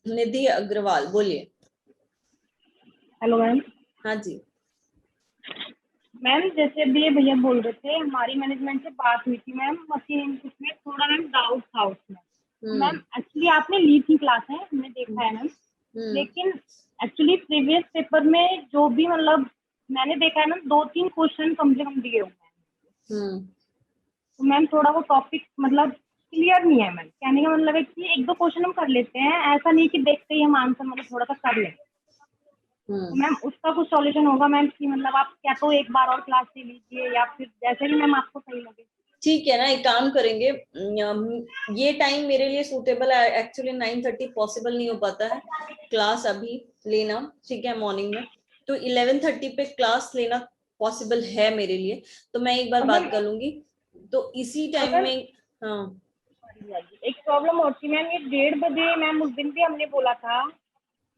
निधि अग्रवाल, बोलिए। Hello ma'am. हाँ जी मैम जैसे अभी ये भैया बोल रहे थे, हमारी मैनेजमेंट से बात हुई थी मैम, मशीन इनपुट में थोड़ा मैम डाउट था उसमें। मैम एक्चुअली आपने ली थी क्लासें, हमने देखा है मैम, लेकिन एक्चुअली प्रीवियस पेपर में जो भी मतलब मैंने देखा है मैम, 2-3 क्वेश्चन कम से कम दिए हुए हैं। तो मैम थोड़ा वो टॉपिक मतलब क्लियर नहीं है मैम, कहने का मतलब है कि 1-2 क्वेश्चन हम कर लेते हैं, ऐसा नहीं कि देखते ही हम आंसर मतलब थोड़ा सा कर लें। तो मैम उसका कुछ सॉल्यूशन होगा मैम कि मतलब आप क्या तो एक बार और क्लास ले लीजिए, या फिर जैसे भी मैम आपको सही लगे। ठीक है ना, एक काम करेंगे, ये टाइम मेरे लिए सूटेबल है, एक्चुअली 9:30 पॉसिबल नहीं हो पाता है क्लास अभी लेना, ठीक है, मॉर्निंग में, तो 11:30 पे क्लास लेना पॉसिबल है मेरे लिए, तो मैं एक बार बात कर लूंगी, तो इसी टाइम में। हाँ एक प्रॉब्लम और थी मैम, ये 1:30 बजे मैम उस दिन भी हमने बोला था,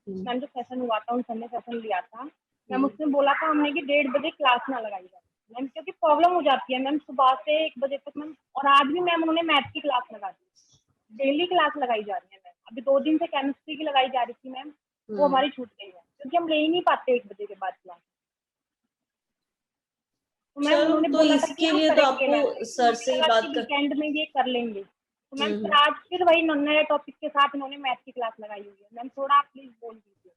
मैम जो सेशन हुआ था उन सबने सेशन लिया था मैम, उसने बोला था हमने कि 1:30 बजे क्लास ना लगाई जाए मैम, क्योंकि प्रॉब्लम हो जाती है मैम सुबह से 1 बजे तक मैम, और आज भी मैम उन्होंने मैथ की क्लास लगा दी, डेली क्लास लगाई जा रही है मैम, अभी 2 दिन से केमिस्ट्री की लगाई जा रही थी मैम, वो हमारी छूट गई है क्योंकि हम ले ही नहीं पाते 1 बजे के बाद क्लास। तो मैम उन्होंने तो बोला था कि इसके हम लिए तो करेंगे मैम, आपको सर से ही बात कर, वीकेंड में ये कर लेंगे, तो मैम फिर आज फिर वही नए टॉपिक के साथ इन्होंने मैथ की क्लास लगाई हुई है मैम, थोड़ा आप प्लीज बोल दीजिए।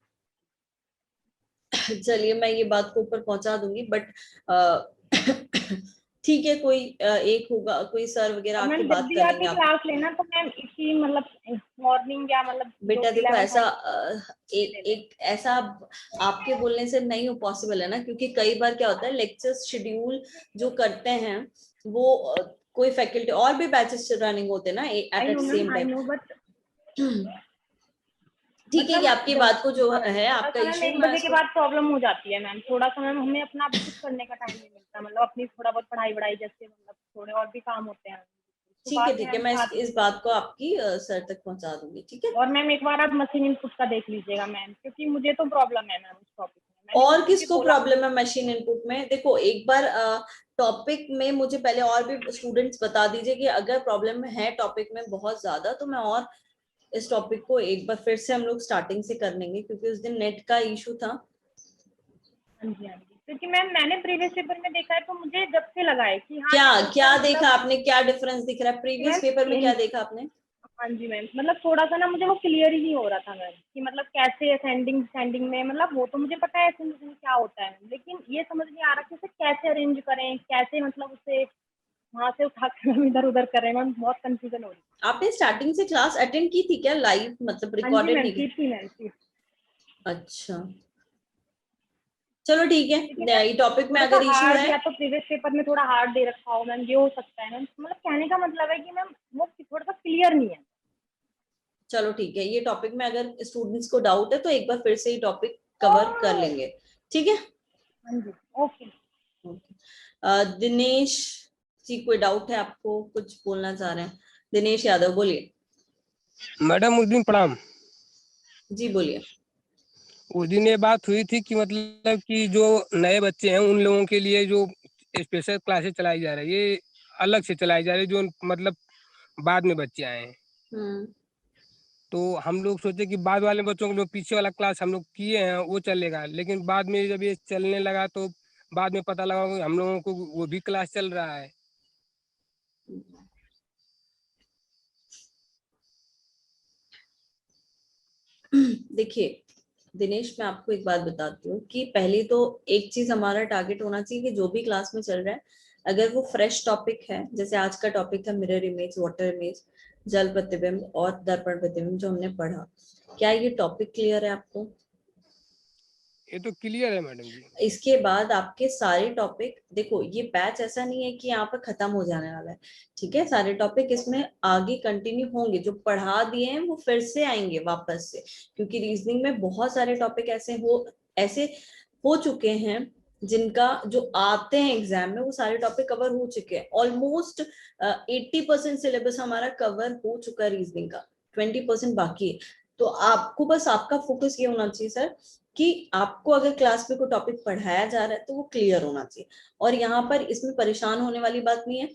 चलिए मैं ये बात को ऊपर पहुंचा दूंगी, बट ठीक है, कोई एक होगा, कोई सर वगैरह आके बात कर लेंगे आप। क्लास लेना तो मैम इसी मतलब मॉर्निंग या मतलब बेटा देखो ऐसा एक ऐसा आपके बोलने से नहीं हो पॉसिबल है ना, क्योंकि कई बार क्या होता है लेक्चर शेड्यूल जो करते हैं वो कोई फैकल्टी और भी बैचेस रनिंग होते हैं ना एट सेम टाइम। ठीक है, ये आपकी बात को जो है आपका इशू, 1 बजे के बाद प्रॉब्लम हो जाती है मैम, थोड़ा सा मैम हमें अपना भी कुछ करने का टाइम नहीं मिलता, मतलब अपनी थोड़ा बहुत पढ़ाई वढ़ाई जैसे मतलब थोड़े और भी काम होते हैं। तो ठीक है, बाद ठीक में है, हम मैं साथ इस बात को आपकी सर तक पहुंचा दूंगी, ठीक है। और मैम एक बार आप मशीन इनपुट का देख लीजिएगा मैम, क्योंकि मुझे तो प्रॉब्लम है मैम उस टॉपिक में। मैंने और उनको भी किसको बोला। प्रॉब्लम है मशीन इनपुट में? देखो एक बार टॉपिक में मुझे पहले और भी स्टूडेंट्स बता दीजिए कि अगर प्रॉब्लम है टॉपिक में बहुत ज्यादा, तो मैं और इस टॉपिक को एक बार फिर से हम लोग स्टार्टिंग से कर लेंगे, क्योंकि उस दिन नेट का इशू था। हाँ जी, हाँ जी, क्योंकि मैम मैंने प्रीवियस पेपर में देखा है, तो मुझे जब से लगा है कि हाँ क्या ये क्या क्वेश्चन देखा मतलब। आपने, क्या डिफरेंस दिख रहा है प्रीवियस मैम पेपर में, क्या देखा आपने? हाँ जी मैम, मतलब थोड़ा सा ना मुझे वो क्लियर ही नहीं हो रहा था मैम, कि मतलब कैसे असेंडिंग डिसेंडिंग में, मतलब वो तो मुझे पता है असेंडिंग में क्या होता है, लेकिन ये समझ नहीं आ रहा कि उसे कैसे अरेंज करें, कैसे मतलब उसे वहां से उठा कर हम इधर उधर करें मैम, बहुत कंफ्यूजन हो रही है। आपने स्टार्टिंग से क्लास अटेंड की थी क्या लाइव, मतलब हाँ जी रिकॉर्डेड मैम, नहीं की की? थी मैम, की। अच्छा, चलो ठीक लेकिन है, मैम ये टॉपिक में थोड़ा सा अगर इशू हार्ड, है, या तो प्रीवियस पेपर में थोड़ा हार्ड दे रखा हो मैम, ये हो सकता है मैम, मतलब कहने का मतलब है कि मैम वो थोड़ा सा क्लियर नहीं है। चलो ठीक है, ये टॉपिक में अगर स्टूडेंट्स को डाउट है तो एक बार फिर से ये टॉपिक कवर कर लेंगे, ठीक है। हाँ जी, ओके। दिनेश जी, कोई डाउट है आपको, कुछ बोलना चाह रहे हैं? दिनेश यादव, बोलिए। मैडम उस दिन प्रणाम। जी बोलिए। उस दिन ये बात हुई थी कि मतलब कि जो नए बच्चे हैं उन लोगों के लिए जो स्पेशल क्लासेस चलाई जा रही है, ये अलग से चलाई जा रही है, जो मतलब बाद में बच्चे आए हैं। हम्म। तो हम लोग सोचे कि बाद वाले बच्चों को जो पीछे वाला क्लास हम लोग किए हैं वो चलेगा, लेकिन बाद में जब ये चलने लगा तो बाद में पता लगा कि हम लोगों को वो भी क्लास चल रहा है। देखिए दिनेश, मैं आपको एक बात बताती हूँ कि पहले तो एक चीज हमारा टारगेट होना चाहिए कि जो भी क्लास में चल रहा है, अगर वो फ्रेश टॉपिक है, जैसे आज का टॉपिक था मिरर इमेज, वाटर इमेज, जल प्रतिबिंब और दर्पण प्रतिबिंब, जो हमने पढ़ा, क्या ये टॉपिक क्लियर है आपको? ये तो क्लियर है मैडम जी। इसके बाद आपके सारे टॉपिक, देखो ये बैच ऐसा नहीं है कि यहाँ पर खत्म हो जाने वाला है, ठीक है, सारे टॉपिक इसमें आगे कंटिन्यू होंगे, जो पढ़ा दिए हैं वो फिर से आएंगे वापस से, क्योंकि रीजनिंग में बहुत सारे टॉपिक ऐसे हो चुके हैं जिनका जो आते हैं एग्जाम में, वो सारे टॉपिक कवर हो चुके हैं, ऑलमोस्ट 80% सिलेबस हमारा कवर हो चुका है रीजनिंग का, 20% बाकी है। तो आपको बस आपका फोकस ये होना चाहिए सर, कि आपको अगर क्लास में कोई टॉपिक पढ़ाया जा रहा है तो वो क्लियर होना चाहिए, और यहाँ पर इसमें परेशान होने वाली बात नहीं है,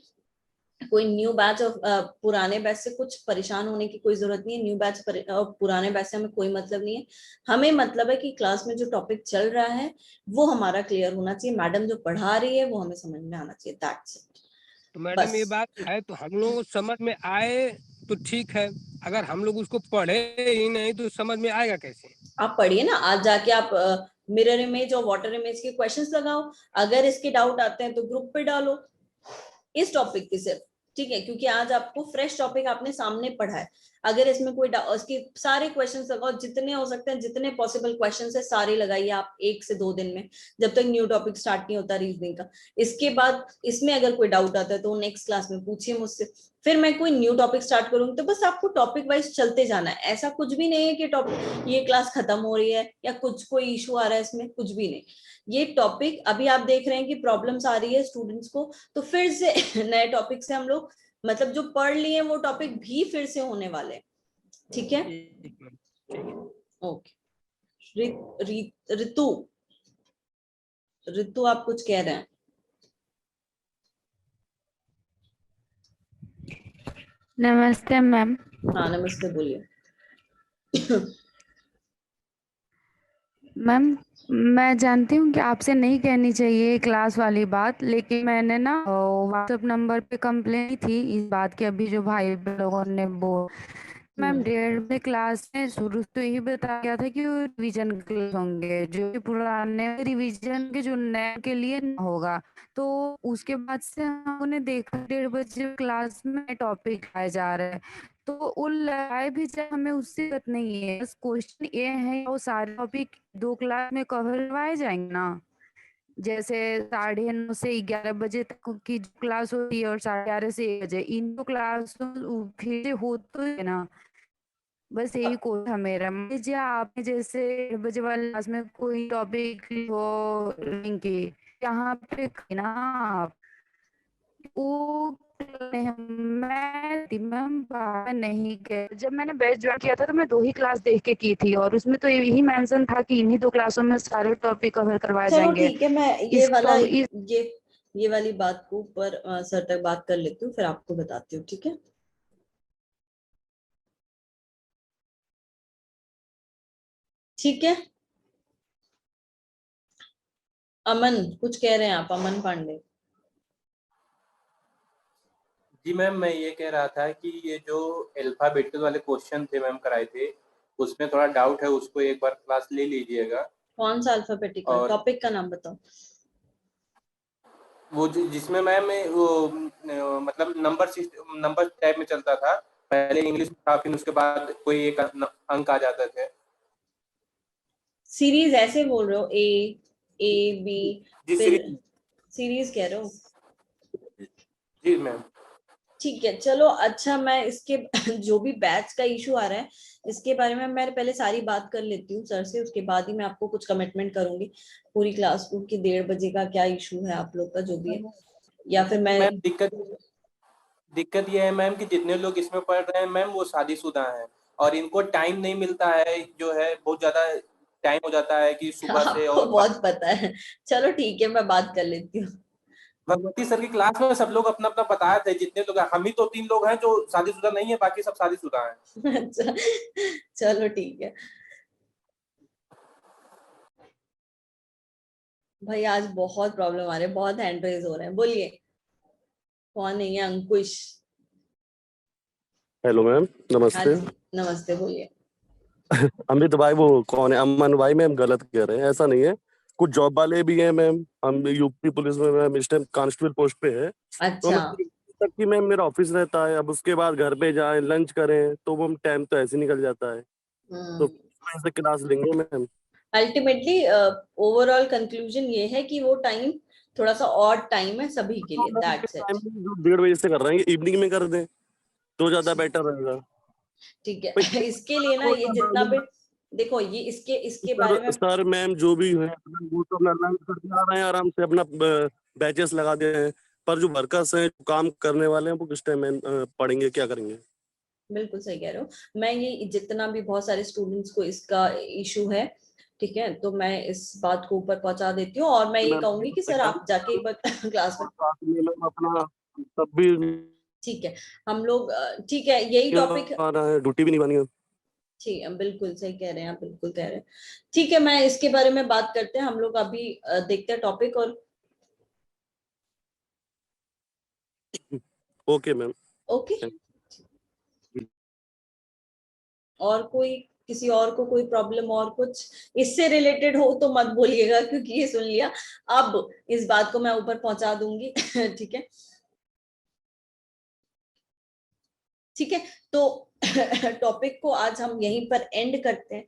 कोई न्यू बैच और पुराने बैच से कुछ परेशान होने की कोई जरूरत नहीं है, न्यू बैच और पुराने बैच से हमें कोई मतलब नहीं है, हमें मतलब है कि क्लास में जो टॉपिक चल रहा है वो हमारा क्लियर होना चाहिए, मैडम जो पढ़ा रही है वो हमें समझ में आना चाहिए, दैट्स इट। तो मैडम ये बस बात है, तो हम लोग को समझ में आए तो ठीक है, अगर हम लोग उसको पढ़े ही नहीं तो समझ में आएगा कैसे? आप पढ़िए ना, आज जाके आप मिरर इमेज और वाटर इमेज के क्वेश्चंस लगाओ, अगर इसके डाउट आते हैं तो ग्रुप पे डालो इस टॉपिक की सिर्फ, ठीक है, क्योंकि आज आपको फ्रेश टॉपिक आपने सामने पढ़ा है, अगर इसमें कोई उसके सारे क्वेश्चंस लगाओ, जितने हो सकते हैं, जितने पॉसिबल क्वेश्चंस है सारे लगाइए आप 1 से 2 दिन में, जब तक न्यू टॉपिक स्टार्ट नहीं होता रीजनिंग का। इसके बाद इसमें अगर कोई डाउट आता है तो नेक्स्ट क्लास में पूछिए मुझसे, फिर मैं कोई न्यू टॉपिक स्टार्ट करूंगी, तो बस आपको टॉपिक वाइज चलते जाना है, ऐसा कुछ भी नहीं है कि टॉपिक ये क्लास खत्म हो रही है या कुछ कोई इशू आ रहा है, इसमें कुछ भी नहीं। ये टॉपिक अभी आप देख रहे हैं कि प्रॉब्लम्स आ रही है स्टूडेंट्स को, तो फिर से नए टॉपिक से हम लोग, मतलब जो पढ़ लिए वो टॉपिक भी फिर से होने वाले हैं, ठीक है। ठीक मैम, ठीक है। ओके, ऋतु, ऋतु आप कुछ कह रहे हैं? नमस्ते मैम। हाँ नमस्ते, बोलिए। मैम मैं जानती हूँ कि आपसे नहीं कहनी चाहिए क्लास वाली बात, लेकिन मैंने ना व्हाट्सएप नंबर पे कंप्लेन की थी इस बात की, अभी जो भाई लोगों ने बोल, मैम 1:30 क्लास में शुरू से ही बताया गया था कि वो रिवीजन क्लास होंगे, जो कि पुराने रिवीजन के जो नए के लिए ना होगा, तो उसके बाद से हमने देखा 1:30 क्लास में टॉपिक आए जा रहे हैं, तो वो लगाए भी जाए हमें उससे दिक्कत नहीं है, बस क्वेश्चन ये है वो सारे टॉपिक 2 क्लास में कवर करवाए जाएंगे ना, जैसे 9:30 से 11 बजे तक की जो क्लास होती है और 11:30 से 1 बजे, इन 2 क्लास फिर से हो तो है ना, बस यही कोड था मेरा। मुझे आपने जैसे 1 बजे वाले क्लास में कोई टॉपिक हो लिंक के यहाँ पे ना आप वो मैम नहीं गए। जब मैंने बैच ज्वाइन किया था तो मैं 2 ही क्लास देख के की थी और उसमें तो यही मेंशन था कि इन्हीं 2 क्लासों में सारे टॉपिक कवर करवाए चलो जाएंगे। ठीक है, मैं ये वाली बात को ऊपर सर तक बात कर लेती हूँ, फिर आपको बताती हूँ, ठीक है? ठीक है, अमन कुछ कह रहे हैं आप? अमन पांडे। जी मैम, मैं ये कह रहा था कि ये जो अल्फाबेटिकल वाले क्वेश्चन थे मैम कराए थे, उसमें थोड़ा डाउट है, उसको एक बार क्लास ले लीजिएगा। कौन सा अल्फाबेटिकल? और टॉपिक का नाम बताओ। वो जिसमें मैम वो मतलब नंबर टाइप में चलता था, पहले इंग्लिश था, फिर उसके बाद कोई एक अंक आ जाते थे। सीरीज ऐसे बोल रहे हो? ए बी, जी फिर सीरीज कह रहे हो? जी मैम। ठीक है, चलो अच्छा, मैं इसके जो भी बैच का इशू आ रहा है इसके बारे में मैं पहले सारी बात कर लेती हूँ सर से, उसके बाद ही मैं आपको कुछ कमिटमेंट करूंगी पूरी क्लास को कि 1:30 बजे का क्या इशू है आप लोग का जो भी है, या फिर मैं मैम दिक्कत ये है मैम कि जितने लोग इसमें पढ़ रहे हैं मैम वो शादीशुदा हैं और इनको टाइम नहीं मिलता है, जो है बहुत ज्यादा टाइम हो जाता है कि सुबह से आपको और बहुत पता है। चलो ठीक है, मैं बात कर लेती हूँ। भगवती सर की क्लास में सब लोग अपना अपना बताए थे, जितने लोग हैं, हम ही तो 3 लोग हैं जो शादीशुदा नहीं है, बाकी सब शादीशुदा हैं। अच्छा, चलो ठीक है भाई, आज बहुत प्रॉब्लम आ रहे हैं, बहुत हैंड रेज हो रहे हैं। बोलिए कौन है ये? अंकुश। हेलो मैम, हाँ नमस्ते। जी नमस्ते, बोलिए। अमित भाई वो कौन है? अमन भाई मैम गलत कह रहे हैं, ऐसा नहीं है। कुछ जॉब वाले भी हैं मैम, हम यूपी पुलिस में मैम इस टाइम कांस्टेबल पोस्ट पे है। तो अच्छा, मैं तक कि मैम मेरा ऑफिस रहता है, अब उसके बाद घर पे जाए लंच करें तो वो टाइम तो ऐसे निकल जाता है। तो ऐसे क्लास लेंगे मैम। अल्टीमेटली ओवरऑल कंक्लूजन ये है कि वो टाइम थोड़ा सा और टाइम है सभी के लिए, दैट्स इट। जो 1:30 बजे से कर रहे हैं इवनिंग में कर दें तो ज्यादा बेटर रहेगा। ठीक है। इसके लिए ना ये जितना भी देखो, ये इसके बारे में सर मैम जो भी है वो तो अपना लंच करके आ रहे हैं, आराम से अपना बैचेस लगा दे रहे हैं। पर जो वर्कर्स हैं, जो काम करने वाले हैं, वो किस टाइम में पढ़ेंगे, क्या करेंगे? बिल्कुल सही कह रहे हो। मैं ये जितना भी बहुत सारे स्टूडेंट्स को इसका इशू है, ठीक है, तो मैं इस बात को ऊपर पहुंचा देती हूँ और मैं ये मैम कहूंगी कि सर आप जाके एक बार क्लास में, मैम अपना तब भी ठीक है, हम लोग ठीक है, यही टॉपिक, आ रहा है, ड्यूटी भी नहीं बनी है। ठीक है, बिल्कुल सही कह रहे हैं आप, बिल्कुल कह रहे हैं। ठीक है, मैं इसके बारे में बात करते हैं हम लोग अभी, देखते हैं टॉपिक। और ओके मैम। ओके, और कोई, किसी और को कोई प्रॉब्लम और कुछ इससे रिलेटेड हो तो मत बोलिएगा, क्योंकि ये सुन लिया, अब इस बात को मैं ऊपर पहुंचा दूंगी। ठीक है, ठीक है, तो टॉपिक को आज हम यहीं पर एंड करते हैं।